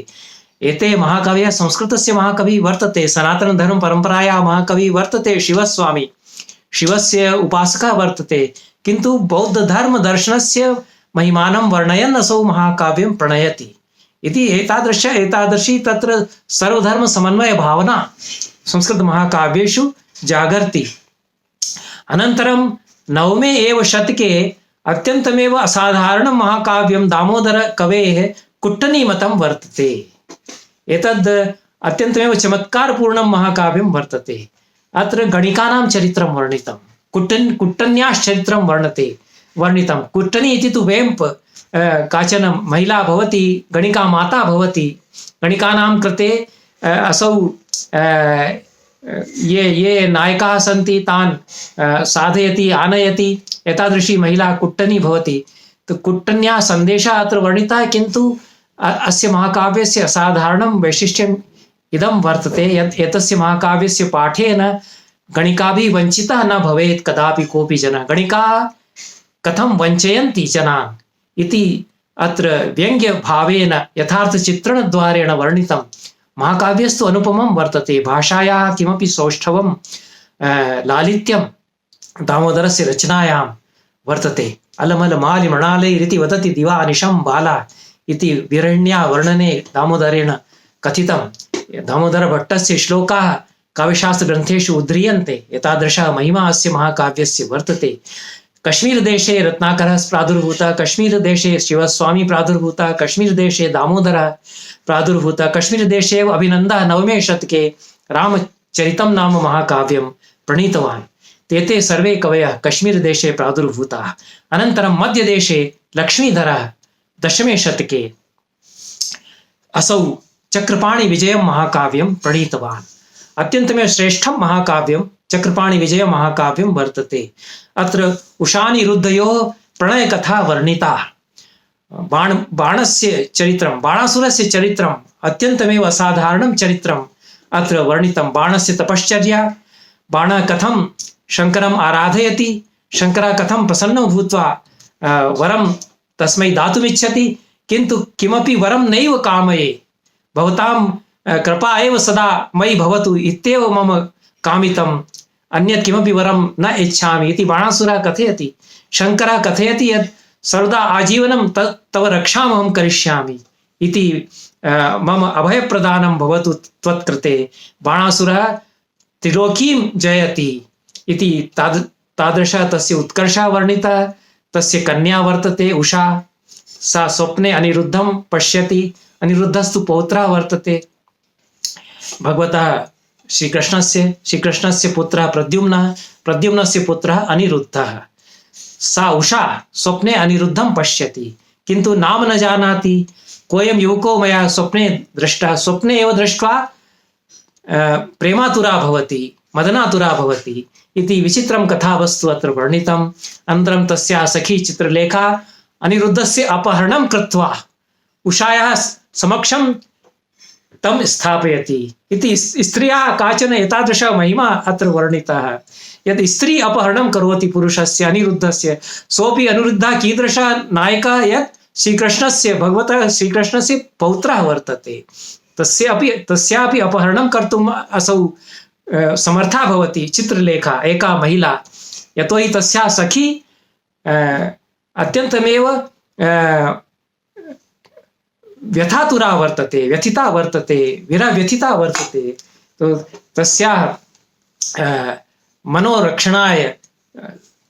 एते महाकवयः संस्कृतस्य महाकविः वर्तते, सनातनधर्मपरम्परायाः महाकविः वर्तते शिवस्वामी, शिवस्य उपासकः वर्तते, किन्तु बौद्धधर्मदर्शनस्य महिमानं वर्णयन् असौ महाकाव्यं प्रणयति इति एतादृशी तत्र सर्वधर्मसमन्वयभावना संस्कृतमहाकाव्येषु जागर्ति। अनन्तरं नवमे एव शतके अत्यन्तमेव असाधारणं महाकाव्यं दामोदरकवेः कुट्टनीमतं वर्तते। एतद् अत्यन्तमेव चमत्कारपूर्णं महाकाव्यं वर्तते। अत्र गणिकानां चरित्रं वर्णितं, कुट्टन्याश्चरित्रं वर्णितं। कुट्टनी इति तु वेम्प काचन महिला भवति, गणिका माता भवति। गणिकानां कृते असौ ये नायकाः सन्ति तान् साधयति आनयति, एतादृशी महिला कुट्टनी भवति। तो कुट्टन्याः सन्देशः अत्र वर्णितः, किन्तु अस्य महाकाव्यस्य असाधारणं वैशिष्ट्यम् इदं वर्तते यत् एतस्य महाकाव्यस्य पाठेन गणिकाभिः वञ्चितः न भवेत् कदापि कोऽपि जनः। गणिकाः कथं वञ्चयन्ति जनान् इति अत्र व्यङ्ग्यभावेन यथार्थचित्रणद्वारेण वर्णितं। महाकाव्यस्तु अनुपमं वर्तते। भाषायाः किमपि सौष्ठवं लालित्यं दामोदरस्य रचनायां वर्तते। अलमलमालिमृणालैरिति वदति दिवानिशं बाला इति विरण्या वर्णने दामोदरेण कथितं। दामोदरभट्टस्य श्लोकाः काव्यशास्त्रग्रन्थेषु उद्ध्रियन्ते। एतादृशा महिमा अस्य महाकाव्यस्य वर्तते। कश्मीरदेशे रत्नाकरः प्रादुर्भूतः, कश्मीरदेशे शिवस्वामी प्रादुर्भूतः, कश्मीरदेशे दामोदरः प्रादुर्भूतः, कश्मीरदेशे एव अभिनन्दः नवमे शतके रामचरितं नाम महाकाव्यं प्रणीतवान्। ते सर्वे कवयः कश्मीरदेशे प्रादुर्भूताः। अनन्तरं मध्यदेशे लक्ष्मीधरः दशमे शतके असौ चक्रपाणिविजयं महाकाव्यं प्रणीतवान्। अत्यन्तमेव श्रेष्ठं महाकाव्यं चक्रपाणिविजय महाकाव्यं वर्तते। अत्र उषानिरुद्धयोः प्रणयकथा वर्णिता। बाणस्य चरित्रं, बाणासुरस्य चरित्रम् अत्यन्तमेव असाधारणं चरित्रम् अत्र वर्णितं। बाणस्य तपश्चर्या, बाणः कथं शङ्करम् आराधयति, शङ्करः कथं प्रसन्नो भूत्वा वरं तस्मै दातुमिच्छति, किन्तु किमपि वरं नैव कामये, भवतां कृपा एव सदा मयि भवतु इत्येव मम कामितम्, अन्यत् किमपि वरं न इच्छामि इति बाणासुरः कथयति। शङ्करः कथयति यत् सर्वदा आजीवनं तव रक्षामहं करिष्यामि इति, मम अभयप्रदानं भवतु त्वत्कृते। बाणासुरः त्रिलोकीं जयति इति तादृशः तस्य उत्कर्षः वर्णितः। तस्य कन्या वर्तते उषा, सा स्वप्ने अनिरुद्धं पश्यति। अनिरुद्धस्तु पौत्रः वर्तते भगवतः श्रीकृष्णस्य पुत्रः प्रद्युम्नः, प्रद्युम्नस्य पुत्रः अनिरुद्धः। सा उषा स्वप्ने अनिरुद्धं पश्यति, किन्तु नाम न जानाति। कोऽयं युवको मया स्वप्ने दृष्टः, स्वप्ने एव दृष्ट्वा प्रेमातुरा भवति, मदनातुरा भवति इति विचित्रं कथावस्तु अत्र वर्णितम्। अनन्तरं तस्याः सखी चित्रलेखा अनिरुद्धस्य अपहरणं कृत्वा उषायाः समक्षं तं स्थापयति इति स्त्रियः काचन एतादृश महिमा अत्र वर्णितः यत् स्त्री अपहरणं करोति पुरुषस्य अनिरुद्धस्य सोऽपि अनिरुद्धः कीदृश नायकः यत् श्रीकृष्णस्य भगवतः श्रीकृष्णस्य पौत्रः वर्तते तस्यापि अपहरणं कर्तुम् असौ समर्था भवति चित्रलेखा एका महिला यतोहि तस्याः सखी अत्यन्तमेव व्यथातुरा वर्तते व्यथिता वर्तते विरव्यथिता वर्तते तो तस्याः मनोरक्षणाय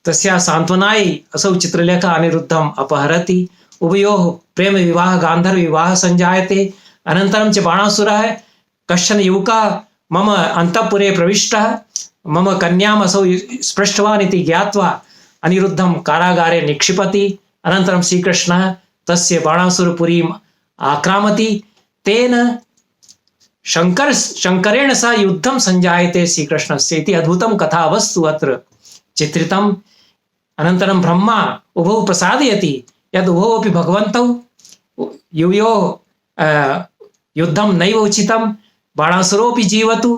तस्याः सान्त्वनाय असौ चित्रलेखा अनिरुद्धम् अपहरति उभयोः प्रेम विवाह गान्धर्व विवाह संजायते अनन्तरं च बाणासुरः कश्चन युवकः मम अन्तःपुरे प्रविष्टः मम कन्याम् असौ स्पृष्टवान् इति ज्ञात्वा अनिरुद्धं कारागारे निक्षिपति अनन्तरं श्रीकृष्णः तस्य बाणासुरपुरीम् आक्रामति तेन शङ्करेण सह युद्धं संजायते श्रीकृष्णस्य इति अद्भुतं कथावस्तु अत्र चित्रितम् अनन्तरं ब्रह्मा उभौ प्रसादयति यद् उभौ अपि भगवन्तौ युवयोः युद्धं नैव उचितं बाणासुरोऽपि जीवतु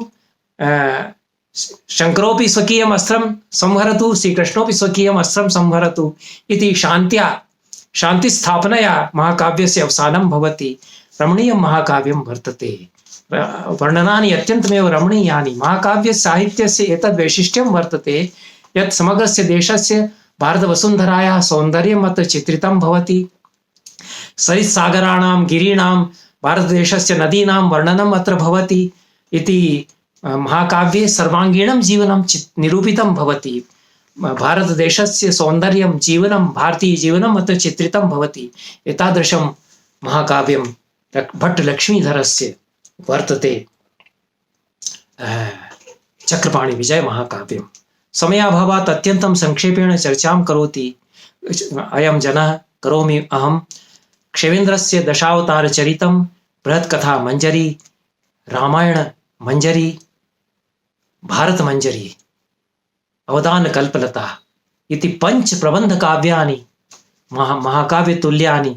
शङ्करोऽपि स्वकीयम् अस्त्रं संहरतु श्रीकृष्णोऽपि स्वकीयम् अस्त्रं संहरतु इति शान्तिस्थापनया महाकाव्यस्य अवसानं भवति रमणीयं महाकाव्यं वर्तते वर्णनानि अत्यन्तमेव रमणीयानि महाकाव्यस्य साहित्यस्य एतद् वैशिष्ट्यं वर्तते यत् समग्रस्य देशस्य भारतवसुन्धरायाः सौन्दर्यम् अत्र चित्रितं भवति सरित्सागराणां गिरीणां भारतदेशस्य नदीनां वर्णनम् अत्र भवति इति महाकाव्ये सर्वाङ्गीणं जीवनं निरूपितं भवति भारतदेशस्य सौन्दर्यं जीवनं भारतीयजीवनम् अत्र चित्रितं भवति एतादृशं महाकाव्यं भट्टलक्ष्मीधरस्य वर्तते चक्रपाणिविजय महाकाव्यं समयाभावात् अत्यन्तं संक्षेपेण चर्चां करोति अयं जनः करोमि अहं क्षेवेन्द्रस्य दशावतारचरितं बृहत्कथा मञ्जरी रामायण मञ्जरी भारत मञ्जरी अवदान कल्पलता इति पञ्च प्रबन्धकाव्यानि महाकाव्यतुल्यानि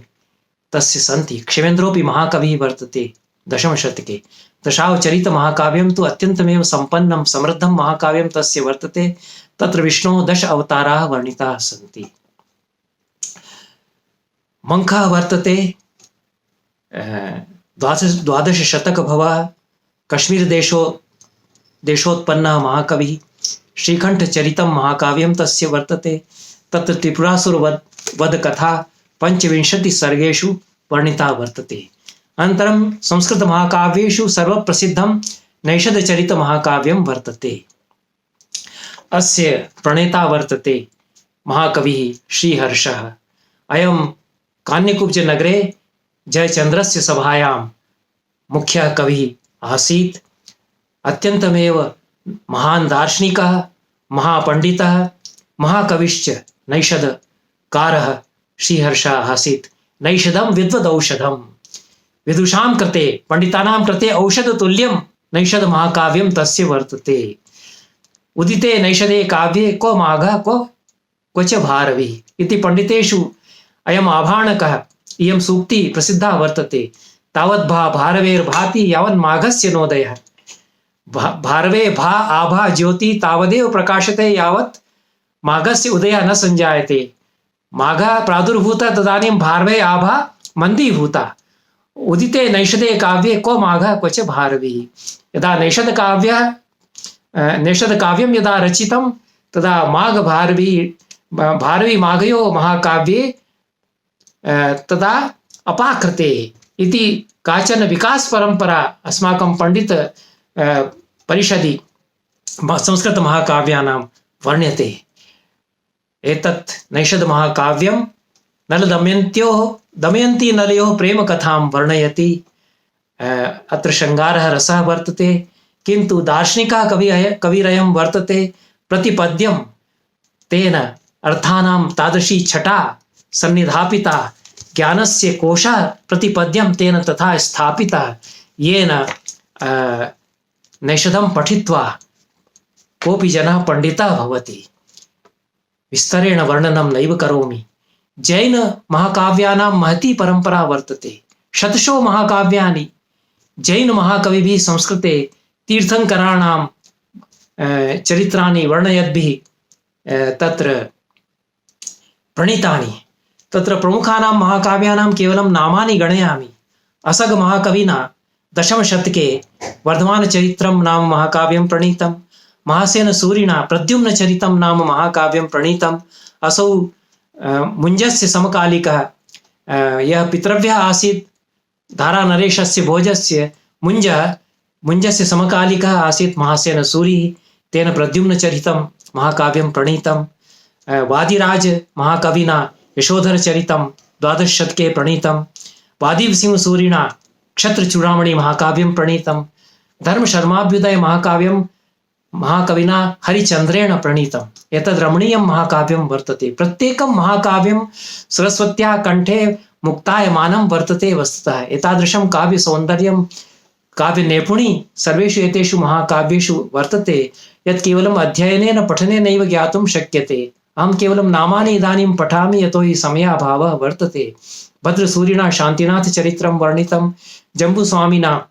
तस्य सन्ति क्षेमेन्द्रोऽपि महाकविः वर्तते दशमशतके दशावचरित महाकाव्यं तु अत्यन्तमेव सम्पन्नं समृद्धं महाकाव्यं तस्य वर्तते तत्र विष्णोः 10 अवताराः वर्णिताः सन्ति मंखः वर्तते 12 शतकभवः कश्मीर देशोत्पन्नः महाकविः श्रीकण्ठचरितं महाकाव्यं तस्य वर्तते तत्र त्रिपुरासुरवध कथा 25 सर्गेषु वर्णिता वर्तते अनन्तरं संस्कृतमहाकाव्येषु सर्वप्रसिद्धं नैषधचरितमहाकाव्यं वर्तते अस्य प्रणेता वर्तते महाकविः श्रीहर्षः अयं कान्यकुब्जनगरे जयचन्द्रस्य सभायां मुख्यः कविः आसीत् अत्यन्तमेव महान् दार्शनिकः महापण्डितः महाकविश्च नैषधकारः श्रीहर्षः आसीत् नैषधं विद्वदौषधं विदुषां कृते पंडितानां कृते औषधतुल्यं नैषधमहाकाव्यं तस्य वर्तते उदिते नैषधे काव्ये को माघः को च भारवी इति पंडितेषु अयम् आभाणकः इयं सूक्ति प्रसिद्धा वर्तते तावत् भारवेर्भाति यावन् माघस्य नोदयः भारवे भा आभा ज्योति तावदेव प्रकाशते यावत् माघस्य उदयः न संजायते माघः प्रादुर्भूतः तदानीं भारवे आभा मन्दीभूता उदिते नैषधे काव्ये को माघः क्व च भारवी यदा नैषधकाव्यं यदा रचितं तदा माघ भारवी माघयोः महाकाव्ये तदा अपाकृते इति काचन विकास परंपरा अस्माकं पंडित परिषदि संस्कृतमहाकाव्यानां वर्ण्यते एतत् नैषधमहाकाव्यं दमयन्ती नलयोः प्रेमकथां वर्णयति अत्र शृङ्गारः रसः वर्तते किन्तु दार्शनिकः कविरयं वर्तते प्रतिपद्यं तेन अर्थानां तादृशी छटा सन्निधापिता ज्ञानस्य कोशः प्रतिपद्यं तेन तथा स्थापितः येन नैषधं पठित्वा कोऽपि जनः पण्डितः भवति विस्तरेण वर्णनं नैव करोमि जैन महाकाव्यानां महती परंपरा वर्तते शतशो महाकाव्यानि जैन महाकविभिः संस्कृते तीर्थङ्कराणां चरित्राणि वर्णयद्भिः तत्र प्रणीतानि। तत्र प्रमुखानां महाकाव्यानां केवलं नामानि गणयामि। असग महाकविना दशमशतके वर्धमानचरित्रं नाम महाकाव्यं प्रणीतं। महासेनसूरिणा प्रद्युम्नचरितं नाम महाकाव्यं प्रणीतम्। असौ मुञ्जस्य समकालिकः यः पितृव्यः आसीत् धारानरेशस्य भोजस्य मुञ्जस्य समकालिकः आसीत् महासेनसूरिः, तेन प्रद्युम्नचरितं महाकाव्यं प्रणीतं। वादिराज महाकविना यशोधरचरितं द्वादशशतके प्रणीतं। वादिसिंहसूरिणा क्षत्रचूडामणि महाकाव्यं प्रणीतं। धर्मशर्माभ्युदय महाकाव्यं महाकविना हरिचन्द्रेण प्रणीतम्। एतद् रमणीयं महाकाव्यं वर्तते। प्रत्येकं महाकाव्यं सरस्वत्याः कण्ठे मुक्तायमानं वर्तते। वस्तुतः एतादृशं काव्यसौन्दर्यं काव्यनैपुणी सर्वेषु एतेषु महाकाव्येषु वर्तते यत् केवलम् अध्ययनेन पठनेनैव ज्ञातुं शक्यते। अहं केवलं नामानि इदानीं पठामि यतोहि समयाभावः वर्तते। भद्रसूरिणा शान्तिनाथचरित्रं वर्णितं। जम्बूस्वामिना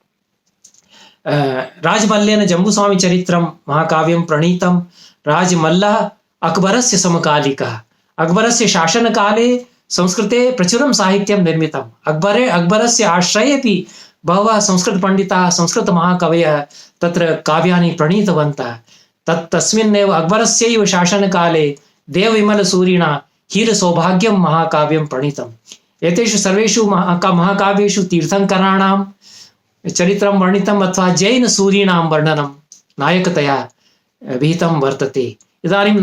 राजमल्लेन जम्बूस्वामिचरित्रं महाकाव्यं प्रणीतं। राजमल्लः अक्बरस्य समकालिकः। अक्बरस्य शासनकाले संस्कृते प्रचुरं साहित्यं निर्मितम्। अक्बरस्य आश्रयेपि बहवः संस्कृतपण्डिताः संस्कृतमहाकवयः तत्र काव्यानि प्रणीतवन्तः। तस्मिन्नेव अक्बरस्यैव शासनकाले देवविमलसूरिणा हीरसौभाग्यं महाकाव्यं प्रणीतम्। एतेषु सर्वेषु महाकाव्येषु तीर्थङ्कराणां चरित्रं वर्णितम् अथवा जैनसूरीणां वर्णनं नायकतया विहितं वर्तते। इदानीं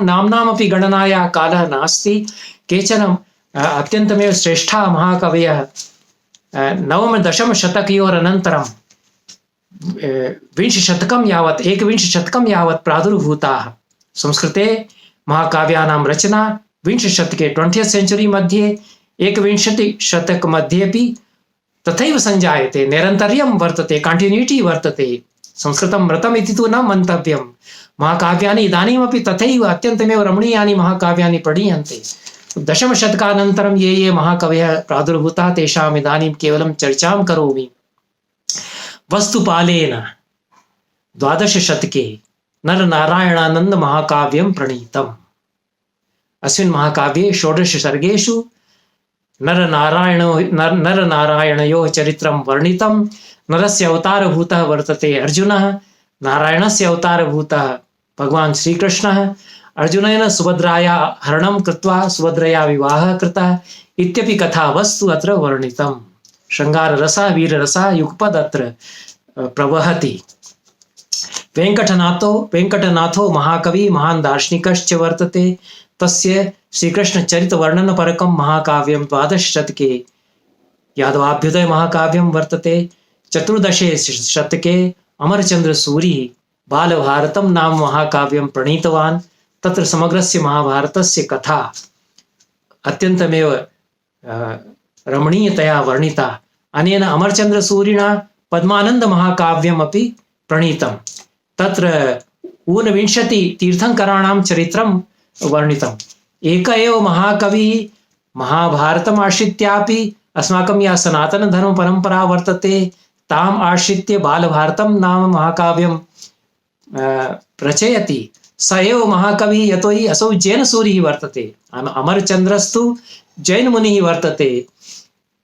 नाम्नामपि गणनाया कालः नास्ति। केचन अत्यन्तमेव श्रेष्ठाः महाकवयः नवम-दशमशतकयोरनन्तरं एकविंशशतकं यावत् प्रादुर्भूताः। संस्कृते महाकाव्यानां रचना विंशशतके 20th सेञ्चुरी मध्ये एकविंशतिशतक मध्येपि तथैव सञ्जायते। निरन्तर्यं वर्तते, कण्टिन्यूटी वर्तते। संस्कृतं मृतम् इति तु न मन्तव्यं। महाकाव्यानि इदानीमपि तथैव अत्यन्तमेव रमणीयानि महाकाव्यानि प्रणीयन्ते। दशमशतकानन्तरं ये महाकवयः प्रादुर्भूताः तेषाम् इदानीं केवलं चर्चां करोमि। वस्तुपालेन द्वादशशतके नरनारायणानन्द महाकाव्यं प्रणीतम्। अस्मिन् महाकाव्ये 16 सर्गेषु नरनारायणयोः चरित्रं वर्णितं। नरस्य अवतारभूतः वर्तते अर्जुनः, नारायणस्य अवतारभूतः भगवान् श्रीकृष्णः। अर्जुनेन सुभद्रायाः हरणं कृत्वा सुभद्रया विवाहः कृतः इत्यपि कथावस्तु अत्र वर्णितं। शृङ्गाररसः वीररसः युगपद् अत्र प्रवहति। वेङ्कटनाथो महाकवि महान् दार्शनिकश्च वर्तते। तस्य श्रीकृष्णचरितवर्णनपरकं महाकाव्यं द्वादशशतके यादवाभ्युदय महाकाव्यं वर्तते। 14 शतके अमरचन्द्रसूरिः बालभारतं नाम महाकाव्यं प्रणीतवान्। तत्र समग्रस्य महाभारतस्य कथा अत्यन्तमेव रमणीयतया वर्णिता। अनेन अमरचन्द्रसूरिणा पद्मानन्द महाकाव्यमपि प्रणीतं। तत्र 29 तीर्थङ्कराणां चरित्रं वर्णितम्। एक एव महाकविः महाभारतम् आश्रित्यापि अस्माकं या सनातनधर्मपरम्परा वर्तते ताम् आश्रित्य बालभारतं नाम महाकाव्यं रचयति। स एव महाकविः, यतोहि असौ जैनसूरिः वर्तते। अमरचन्द्रस्तु जैनमुनिः वर्तते।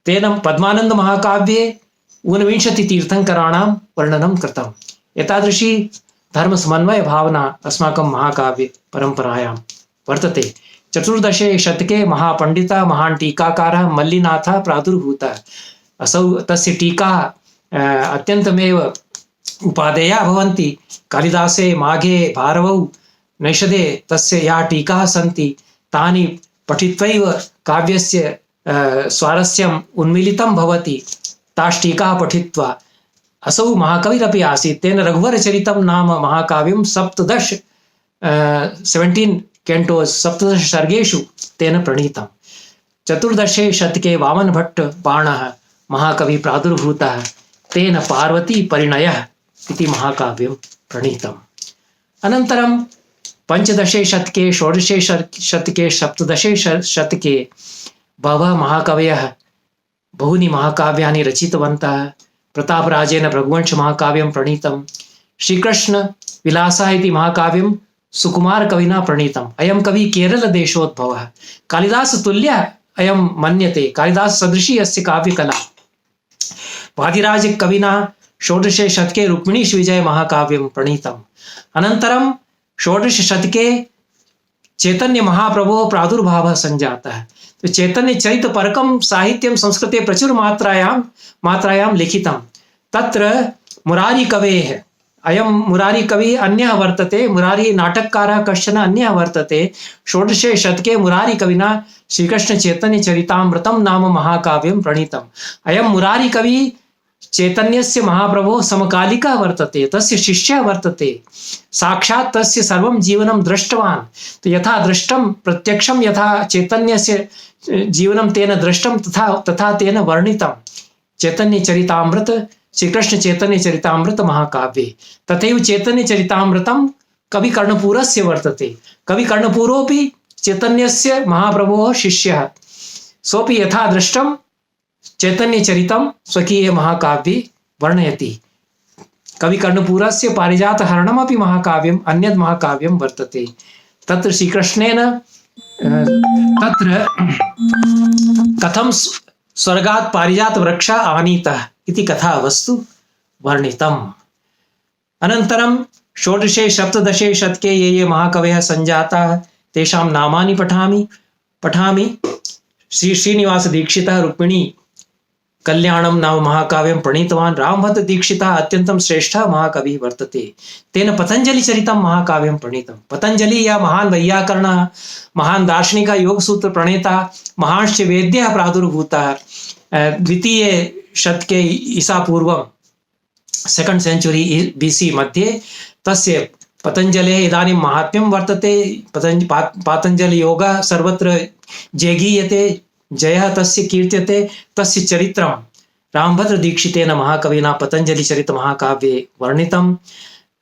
तेन पद्मानन्द महाकाव्ये 29 तीर्थङ्कराणां वर्णनं कृतम्। एतादृशी धर्मसमन्वय भावना अस्माकं महाकाव्य परम्परायां वर्तते। 14 शतके महापण्डितः महान् टीकाकारः मल्लिनाथः प्रादुर्भूतः। असौ तस्य टीकाः अत्यन्तमेव उपादेयाः भवन्ति। कालिदासे माघे भारवौ नैषधे तस्य याः टीकाः सन्ति तानि पठित्वैव काव्यस्य स्वारस्यम् उन्मीलितं भवति। ताः टीकाः पठित्वा असौ महाकविरपि आसीत्। तेन रघुवरचरितं नाम महाकाव्यं 17 कैंटोस् 17 सर्गेषु तेन प्रणीतं। 14 शतके वामनभट्ट बाणः महाकवि प्रादुर्भूतः। तेन पार्वती परिणयः इति महाकाव्यं प्रणीतम्। अनन्तरं 15 शतके 16 शतके 17 शतके बहवः महाकवयः बहूनि महाकाव्यानि रचितवन्तः। प्रतापराजेन रघुवंश महाकाव्यं प्रणीतं, श्रीकृष्ण विलासः इति महाकाव्यं सुकुमार कविना प्रणीतम्। अयं कवि केरल देशोद्भवः, कालिदास तुल्य अयं मन्यते, कालिदास सदृशी अस्य काव्यकला। वादिराज कविना षोडशे शतके रुक्मिणीश विजय महाकाव्यं प्रणीतम्। अनन्तरं षोडश शतके चैतन्य महाप्रभोः प्रादुर्भावः सञ्जातः। तो चैतन्य चरित परकं साहित्यं संस्कृते प्रचुर मात्रायां लिखितं। तत्र मुरारी कवेः, अयं मुरारी कवि अन्यः वर्तते, मुरारी नाटककारः कश्चन अन्यः वर्तते। षोडशे शतके मुरारी कविना श्रीकृष्ण चैतन्य चरितामृतं नाम महाकाव्यं प्रणीतम्। अयं मुरारी कवि चैतन्यस्य महाप्रभोः समकालिकः वर्तते, तस्य शिष्यः वर्तते, साक्षात् तस्य सर्वं जीवनं दृष्टवान्। तो यथा दृष्टं प्रत्यक्षं, यथा चैतन्यस्य जीवनं तेन दृष्टं तथा तेन वर्णितं चैतन्य चरितामृत, श्रीकृष्ण चैतन्य चरितामृत महाकाव्ये। तथैव चैतन्य चरितामृतं कवि कर्णपूरस्य वर्तते। कवि कर्णपूरोऽपि चैतन्यस्य महाप्रभोः शिष्यः, सोऽपि यथा दृष्टं चैतन्य चरितं स्वकीय महाकाव्ये वर्णयति। कवि कर्णपूरस्य पारिजातहरणमपि महाकाव्यम् अन्यद् महाकाव्यं वर्तते। तत्र श्रीकृष्णेन तत्र कथं स्वर्गात् पारिजात वृक्षः आनीतः इति कथा वस्तु वर्णितम्। अनन्तरं षोडशे सप्तदशे शतके ये महाकवयः सञ्जाताः तेषां नामानि पठामि। श्रीनिवास दीक्षितः रुक्मिणी कल्याणं नाम महाकाव्यं प्रणीतवान्। रामभद्र दीक्षितः अत्यन्तं श्रेष्ठः महाकविः वर्तते, तेन पतंजलि चरितं महाकाव्यं प्रणीतं। पतंजलि या महान् वैयाकरणः, महान् दार्शनिकः, योगसूत्र प्रणेता, महांश्च वेद्यः प्रादुर्भूतः द्वितीये शतके ईसा पूर्वं, सेकंड सेंचुरी BC मध्ये। तस्य पतंजलेः इदानीं महात्म्यं वर्तते। पातंजलि योगः सर्वत्र जयगीयते, जयः तस्य कीर्त्यते। तस्य चरित्रं रामभद्र दीक्षितेन महाकविना पतंजलि चरित महाकाव्ये वर्णितं।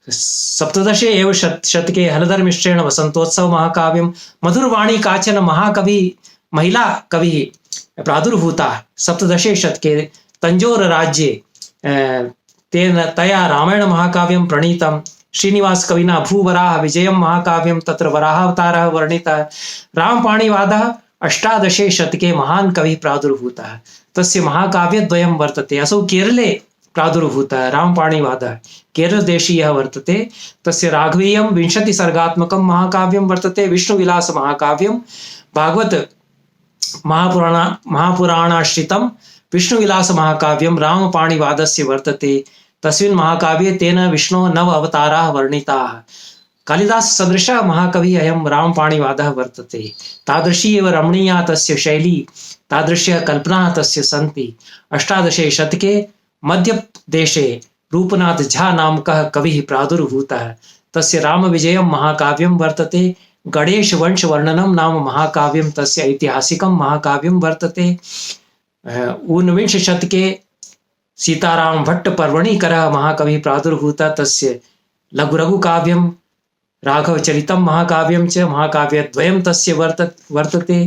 सप्तदशे एव शतके हलधर मिश्रेण वसंतोत्सव महाकाव्यं। मधुरवाणी काचन महाकवि महिला कविः प्रादुर्भूता सप्तदशे शतके तंजोर राज्ये, तेन तया रामायण महाकाव्यं प्रणीतं। श्रीनिवास कविना भूवराह विजयं महाकाव्यं, तत्र वराहावतारः वर्णितः। रामपाणिवादः अष्टादशे शतके महान् कविः प्रादुर्भूतः, तस्य महाकाव्यद्वयं वर्तते। असौ केरले प्रादुर्भूतः रामपाणिवादः, केरलदेशीयः वर्तते। तस्य राघवीयं 20 सर्गात्मकं महाकाव्यं वर्तते। विष्णुविलास महाकाव्यं भागवत महापुराणाश्रितं विष्णुविलास महाकाव्यं रामपाणिवादस्य वर्तते। तस्मिन् महाकाव्ये तेन विष्णोः 9 अवताराः वर्णिताः। कालिदास सदृशः महाकविः अयं रामपाणिवादः वर्तते। तादृशी एव रमणीया तस्य शैली, तादृश्यः कल्पनाः तस्य सन्ति। अष्टादशे शतके मध्यदेशे रूपनाथ झा नामकः कविः प्रादुर्भूतः, तस्य रामविजयं महाकाव्यं वर्तते। गणेश वंश वर्णनं नाम महाकाव्यं तस्य ऐतिहासिकं महाकाव्यं वर्तते। ऊनविंश शतके सीताराम भट्ट पर्वणीकरः महाकविः प्रादुर्भूतः, तस्य लघुकाव्यं राघवचरितं महाकाव्यं च महाकाव्यद्वयं तस्य वर्तते।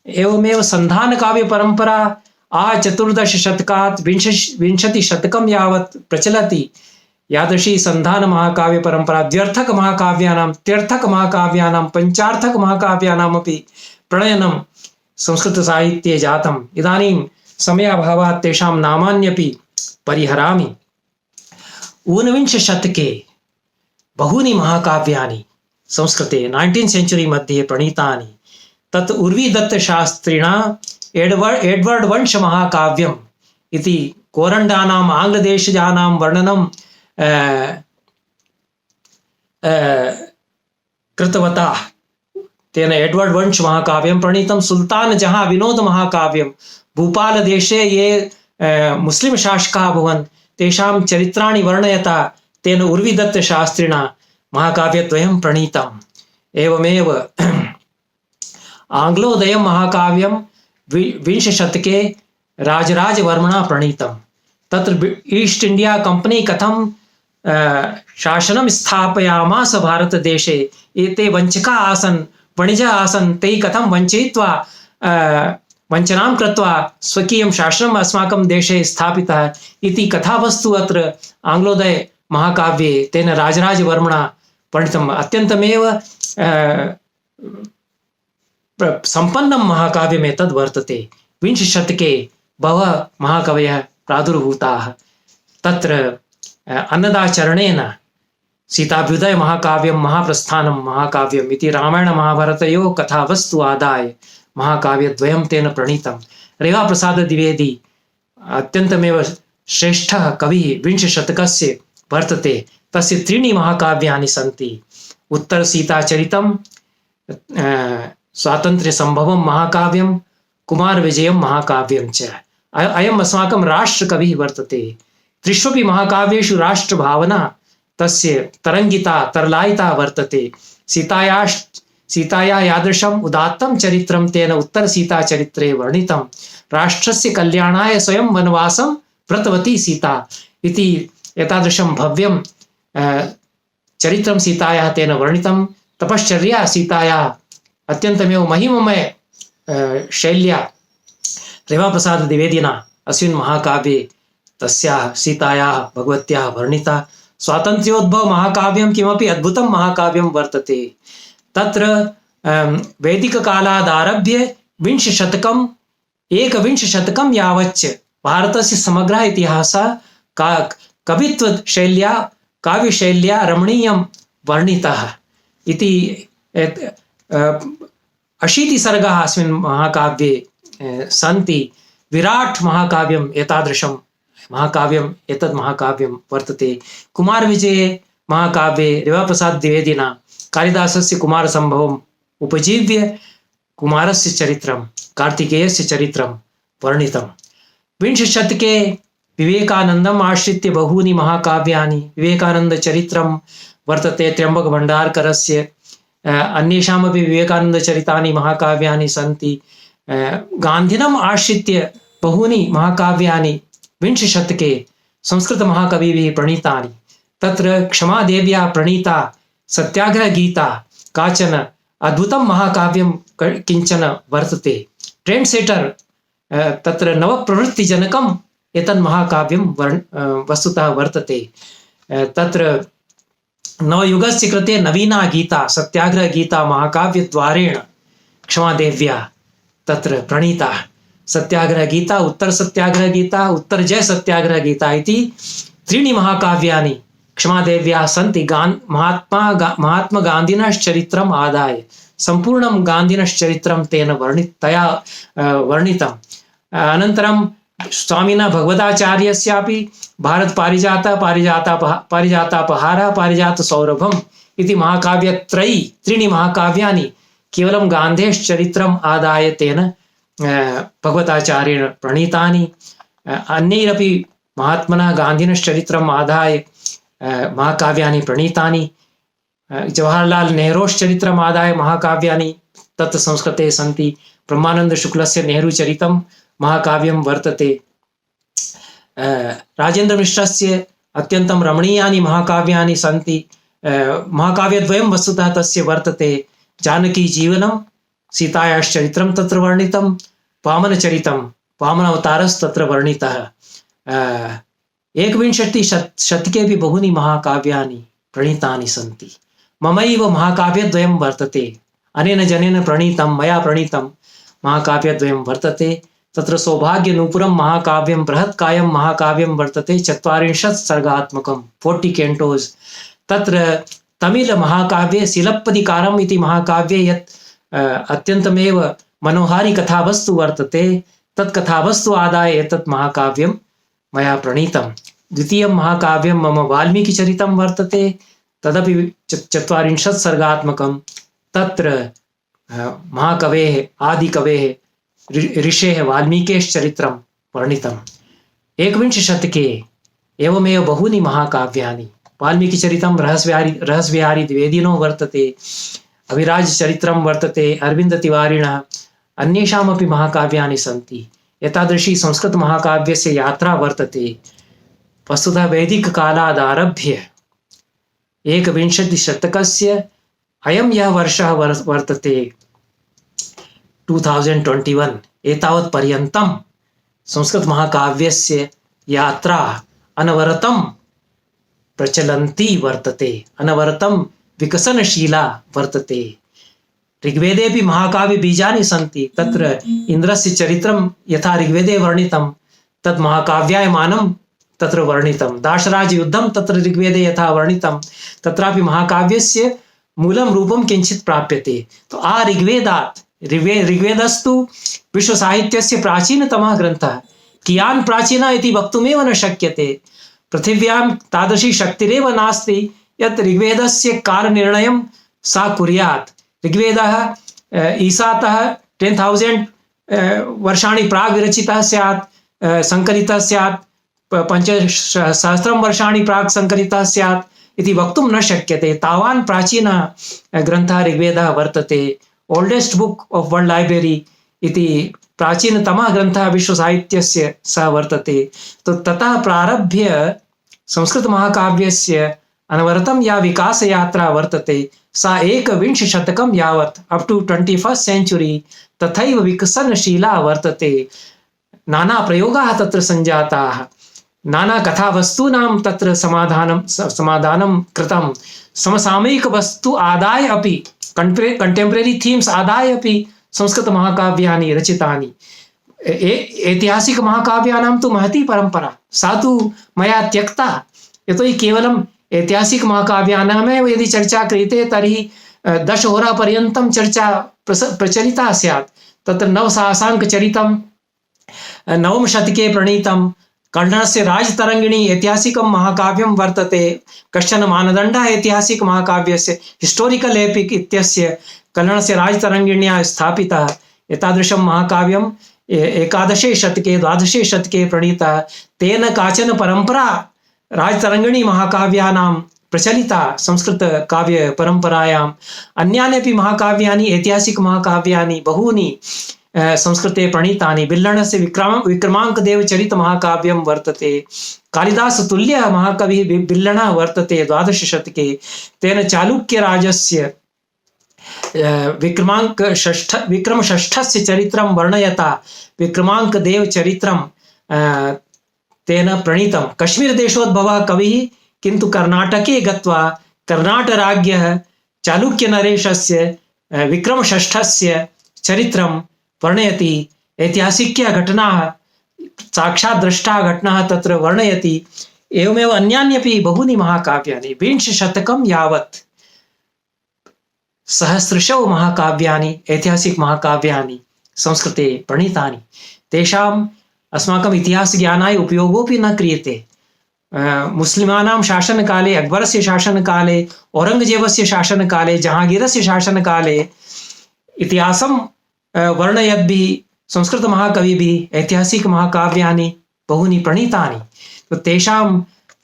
एवमेव संधानकाव्यपरम्परा चतुर्दश शतकात् 20 शतकं यावत् प्रचलति। यादृशी संधान महाकाव्यपरम्परा द्व्यर्थक महाकाव्यानां, तीर्थक महाकाव्यानां, पंचार्थक महाकाव्यानामपि प्रणयनं संस्कृतसाहित्ये जातम्। इदानीं समयाभावात् तेषां नामान्यपि परिहरामि। ऊनविंश शतके बहूनि महाकाव्यानि संस्कृते 19th सेंचुरी मध्ये प्रणीतानि। तत् उर्वीदत्त शास्त्रिणा एडवर्ड वंश महाकाव्यम् इति कोरण्डानाम् आङ्ग्लदेशजानां वर्णनं कृतवता। तेन एडवर्ड वंश महाकाव्यं प्रणीतं। सुल्तान जहां विनोद महाकाव्यं, भूपाल देशे ये मुस्लिम शासकाः अभवन् तेषां चरित्राणि वर्णयता तेन उर्वीदत्त शास्त्रिणा महाकाव्यद्वयं प्रणीतम्। एवमेव आङ्ग्लोदयं महाकाव्यं 20 शतके राजराजवर्मणा प्रणीतं। तत्र ईस्ट इंडिया कंपनी कथं शासनं स्थापयामास भारतदेशे, एते वञ्चकाः आसन्, वणिजः आसन्, तैः कथं वञ्चयित्वा वञ्चनां कृत्वा स्वकीयं शासनम् अस्माकं देशे स्थापितः इति कथावस्तु अत्र आङ्ग्लोदय महाकाव्ये तेन राजराजवर्मणा वर्णितम्। अत्यन्तमेव सम्पन्नं महाकाव्यम् एतद् वर्तते। विंशशतके बहवः महाकवयः प्रादुर्भूताः। तत्र अन्नदाचरणेन सीताभ्युदय महाकाव्यं महाप्रस्थानं महाकाव्यम् इति रामायणमहाभारतयोः कथावस्तु आदाय महाकाव्यद्वयं तेन प्रणीतं। रेवाप्रसाद द्विवेदी अत्यन्तमेव श्रेष्ठः कविः विंशशतकस्य वर्तते। तस्य त्रीणि महाकाव्यानि सन्ति। उत्तरसीताचरितं, स्वातन्त्र्यसम्भवं महाकाव्यं, कुमारविजयं महाकाव्यं च। अयम् अस्माकं राष्ट्रकविः वर्तते। त्रिष्वपि महाकाव्येषु राष्ट्रभावना तस्य तरङ्गिता तरलायिता वर्तते। सीताया यादृशम् उदात्तं चरित्रं तेन उत्तरसीताचरित्रे वर्णितं। राष्ट्रस्य कल्याणाय स्वयं वनवासं व्रतवती सीता इति एतादृशं भव्यं चरित्रं सीतायाः तेन वर्णितं। तपश्चर्या सीतायाः अत्यन्तमेव महिममय शैल्या रेवाप्रसाद द्विवेदिना अस्मिन् महाकाव्ये तस्याः सीतायाः भगवत्याः वर्णिता। स्वातन्त्र्योद्भव महाकाव्यं किमपि अद्भुतं महाकाव्यं वर्तते। तत्र वैदिककालादारभ्य एकविंशशतकं यावच्च भारतस्य समग्रः इतिहासः कवित्वशैल्या काव्यशैल्या रमणीयं वर्णितः इति 80 सर्गाः अस्मिन् महाकाव्ये सन्ति। विराट् महाकाव्यम् एतादृशं महाकाव्यम् एतद् महाकाव्यं वर्तते। कुमारविजये महाकाव्ये रेवाप्रसाद द्विवेदिना कालिदासस्य कुमारसम्भवम् उपजीव्य कुमारस्य चरित्रं, कार्तिकेयस्य चरित्रं वर्णितं। विंशशतके विवेकानन्दम् आश्रित्य बहूनि महाकाव्यानि, विवेकानन्दचरित्रं वर्तते त्र्यम्बकभण्डारकरस्य, अन्येषामपि विवेकानन्दचरितानि महाकाव्यानि सन्ति। गान्धिनम् आश्रित्य बहूनि महाकाव्यानि विंशशतके संस्कृतमहाकविभिः प्रणीतानि। तत्र क्षमादेव्या प्रणीता सत्याग्रहगीता काचन अद्भुतं महाकाव्यं किञ्चन वर्तते। ट्रेण्ड् सेटर् तत्र नवप्रवृत्तिजनकम् एतन् महाकाव्यं वस्तुतः वर्तते। तत्र नवयुगस्य कृते नवीना गीता सत्याग्रहगीता महाकाव्यद्वारेण क्षमादेव्या तत्र प्रणीता। सत्याग्रहगीता, उत्तरसत्याग्रहगीता, उत्तरजयसत्याग्रहगीता इति त्रीणि महाकाव्यानि क्षमादेव्याः सन्ति। महात्मा गान्धिनश्चरित्रम् आदाय सम्पूर्णं गान्धिनश्चरित्रं तेन वर्णितम्। अनन्तरं स्वामिना भगवताचार्यस्यापि भारत पारिजातः, पारिजातापहारः, पारिजातसौरभम् इति त्रीणि महाकाव्यानि केवलं गान्धेश्चरित्रम् आदाय तेन भगवताचार्येण प्रणीतानि। अन्यैरपि महात्मनः गान्धिनश्चरित्रम् आदाय महाकाव्यानि प्रणीतानि। जवाहरलाल नेहरूश्चरित्रम् आदाय महाकाव्यानि तत् संस्कृते सन्ति। ब्रह्मानन्दशुक्लस्य नेहरूचरितं महाकाव्यं वर्तते। राजेन्द्रमिश्रस्य अत्यन्तं रमणीयानि महाकाव्यानि सन्ति। महाकाव्यद्वयं वस्तुतः तस्य वर्तते। जानकीजीवनं, सीतायाश्चरित्रं तत्र वर्णितं, वामनचरितं, वामनावतारस्तत्र वर्णितः। 21 बहूनि महाकाव्यानि प्रणीतानि सन्ति। ममैव महाकाव्यद्वयं वर्तते। अनेन जनेन प्रणीतं, मया प्रणीतं महाकाव्यद्वयं वर्तते। तत्र सौभाग्यनूपुरं महाकाव्यं बृहत्कायं महाकाव्यं वर्तते 40 सर्गात्मकं 40 कैंटोस्। तत्र तमिल महाकाव्ये सिलप्पदिकारम् इति महाकाव्ये यत् अत्यन्तमेव मनोहारी कथावस्तु वर्तते, तत् कथावस्तु आदाय एतत् महाकाव्यं मया प्रणीतं। द्वितीयं महाकाव्यं मम वाल्मीकिचरितं वर्तते, तदपि 40 सर्गात्मकं। तत्र महाकवेः आदिकवेः ऋषेः वाल्मीकेश्चरित्रं वर्णितम्। 21 शतके एवमेव बहूनि महाकाव्यानि। वाल्मीकिचरितं रहस्यविहारी द्विवेदिनो वर्तते, अभिराजचरित्रं वर्तते अरविन्दतिवारिणः, अन्येषामपि महाकाव्यानि सन्ति। एतादृशी संस्कृतमहाकाव्यस्य यात्रा वर्तते। वस्तुतः वैदिककालादारभ्य 21 शतकस्य अयं यः वर्षः वर्तते 2021 एतावत् पर्यन्तं संस्कृतमहाकाव्यस्य यात्रा अनवरतं प्रचलन्ती वर्तते, अनवरतं विकसनशीला वर्तते। ऋग्वेदेऽपि महाकाव्यबीजानि सन्ति। तत्र इन्द्रस्य चरित्रं यथा ऋग्वेदे वर्णितं तद् महाकाव्यायमानं तत्र वर्णितं। दाशराजयुद्धं तत्र ऋग्वेदे यथा वर्णितं तत्रापि महाकाव्यस्य मूलं रूपं किञ्चित् प्राप्यते। तो ऋग्वेदात् ऋग्वेदस्तु विश्वसाहित्यस्य प्राचीनतमः ग्रन्थः। कियान् प्राचीनः इति वक्तुमेव न शक्यते। पृथिव्यां तादृशी शक्तिरेव नास्ति यत् ऋग्वेदस्य कालनिर्णयं सा कुर्यात्। ऋग्वेदः ईसातः 10,000 वर्षाणि प्राग् विरचितः स्यात्, सङ्कलितः स्यात्, 5,000 वर्षाणि प्राक् सङ्कलितः स्यात् इति वक्तुं न शक्यते। तावान् प्राचीनः ग्रन्थः ऋग्वेदः वर्तते। Oldest book of world library इति प्राचीनतमः ग्रन्थः विश्वसाहित्यस्य सः वर्तते। तो ततः प्रारभ्य संस्कृतमहाकाव्यस्य अनवरतं या विकासयात्रा वर्तते सा एकविंशशतकं यावत् अप टू 21st सेंचुरी तथैव विकसनशीला वर्तते। नाना प्रयोगाः तत्र सञ्जाताः, नाना कथावस्तूनां तत्र समाधानं कृतं। समसामयिक वस्तु आदाय अपि कंटेम्पररी थीम्स आदाय अपि संस्कृत महाकाव्यानि रचितानि। ऐतिहासिक महाकाव्यानां तु महती परंपरा सा तु मया त्यक्ता। यतोहि केवलम् ऐतिहासिक महाकाव्यानामेव यदि चर्चा क्रियते तर्हि 10 होरापर्यन्तं चर्चा प्रचलिता स्यात्। तत्र नवसाहसाङ्कचरितं 9म शतके प्रणीतं कर्णस्य राजतरङ्गिणी ऐतिहासिकं महाकाव्यं वर्तते। कश्चन मानदण्डः ऐतिहासिक महाकाव्यस्य हिस्टोरिकल एपिक इत्यस्य कर्णस्य राजतरङ्गिण्या स्थापितः। एतादृशं महाकाव्यं 11 शतके 12 शतके प्रणीतः। तेन काचन परंपरा राजतरङ्गिणी महाकाव्यानां प्रचलिता संस्कृत काव्य परंपरायाम्। अन्यानि अपि महाकाव्यानि ऐतिहासिक महाकाव्यानि बहूनि संस्कृते प्रणीतानि। बिल्लणस्य विक्रमाङ्कदेव चरित महाकाव्यं वर्तते। कालिदास तुल्य महाकवि बिल्लणः वर्तते 12 शतके। तेन चालुक्यराजस्य विक्रम षष्ठस्य चरित्रं वर्णयता विक्रमाङ्कदेव चरित्रं तेन प्रणीतं। कश्मीर देशोद्भवः कविः, किन्तु कर्णाटके गत्वा कर्णाटराज्ञः चालुक्यनरेशस्य विक्रम षष्ठस्य चरित्रं वर्णयति। ऐतिहासिक्य घटनाः, साक्षात् दृष्टा घटनाः तत्र वर्णयति। एवमेव अन्यान्यपि बहूनि महाकाव्यानि 20 शतकं यावत् सहस्रशो महाकाव्यानि ऐतिहासिक महाकाव्यानि संस्कृते प्रणीतानि। तेषाम् अस्माकम् इतिहासज्ञानाय उपयोगोऽपि न क्रियते। मुस्लिमानां शासनकाले, अक्बरस्य शासनकाले, औरङ्गजेबस्य शासनकाले, जहांगीरस्य शासनकाले इतिहासं वर्णयद्भिः संस्कृतमहाकविभिः ऐतिहासिक महाकाव्यानि बहूनि प्रणीतानि। तो तेषां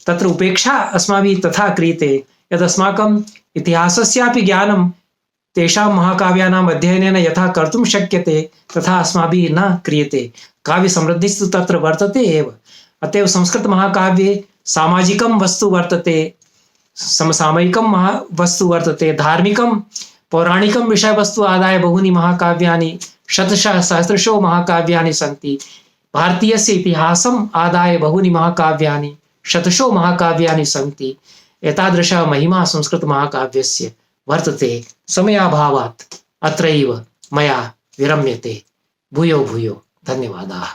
तत्र उपेक्षा अस्माभिः तथा क्रियते यद् अस्माकम् इतिहासस्यापि ज्ञानं तेषां महाकाव्यानाम् अध्ययनेन यथा कर्तुं शक्यते तथा अस्माभिः न क्रियते। काव्यसमृद्धिस्तु तत्र वर्तते एव। अतएव संस्कृतमहाकाव्ये सामाजिकं वस्तु वर्तते, समसामयिकं वस्तु वर्तते, धार्मिकं पौराणिकं विषयवस्तु आदाय बहूनि महाकाव्यानि, शतशः सहस्रशो महाकाव्यानि सन्ति। भारतीयस्य इतिहासम् आदाय बहूनि महाकाव्यानि, शतशो महाकाव्यानि सन्ति। एतादृशः महिमा संस्कृतमहाकाव्यस्य वर्तते। समयाभावात् अत्रैव मया विरम्यते। भूयो भूयो धन्यवादाः।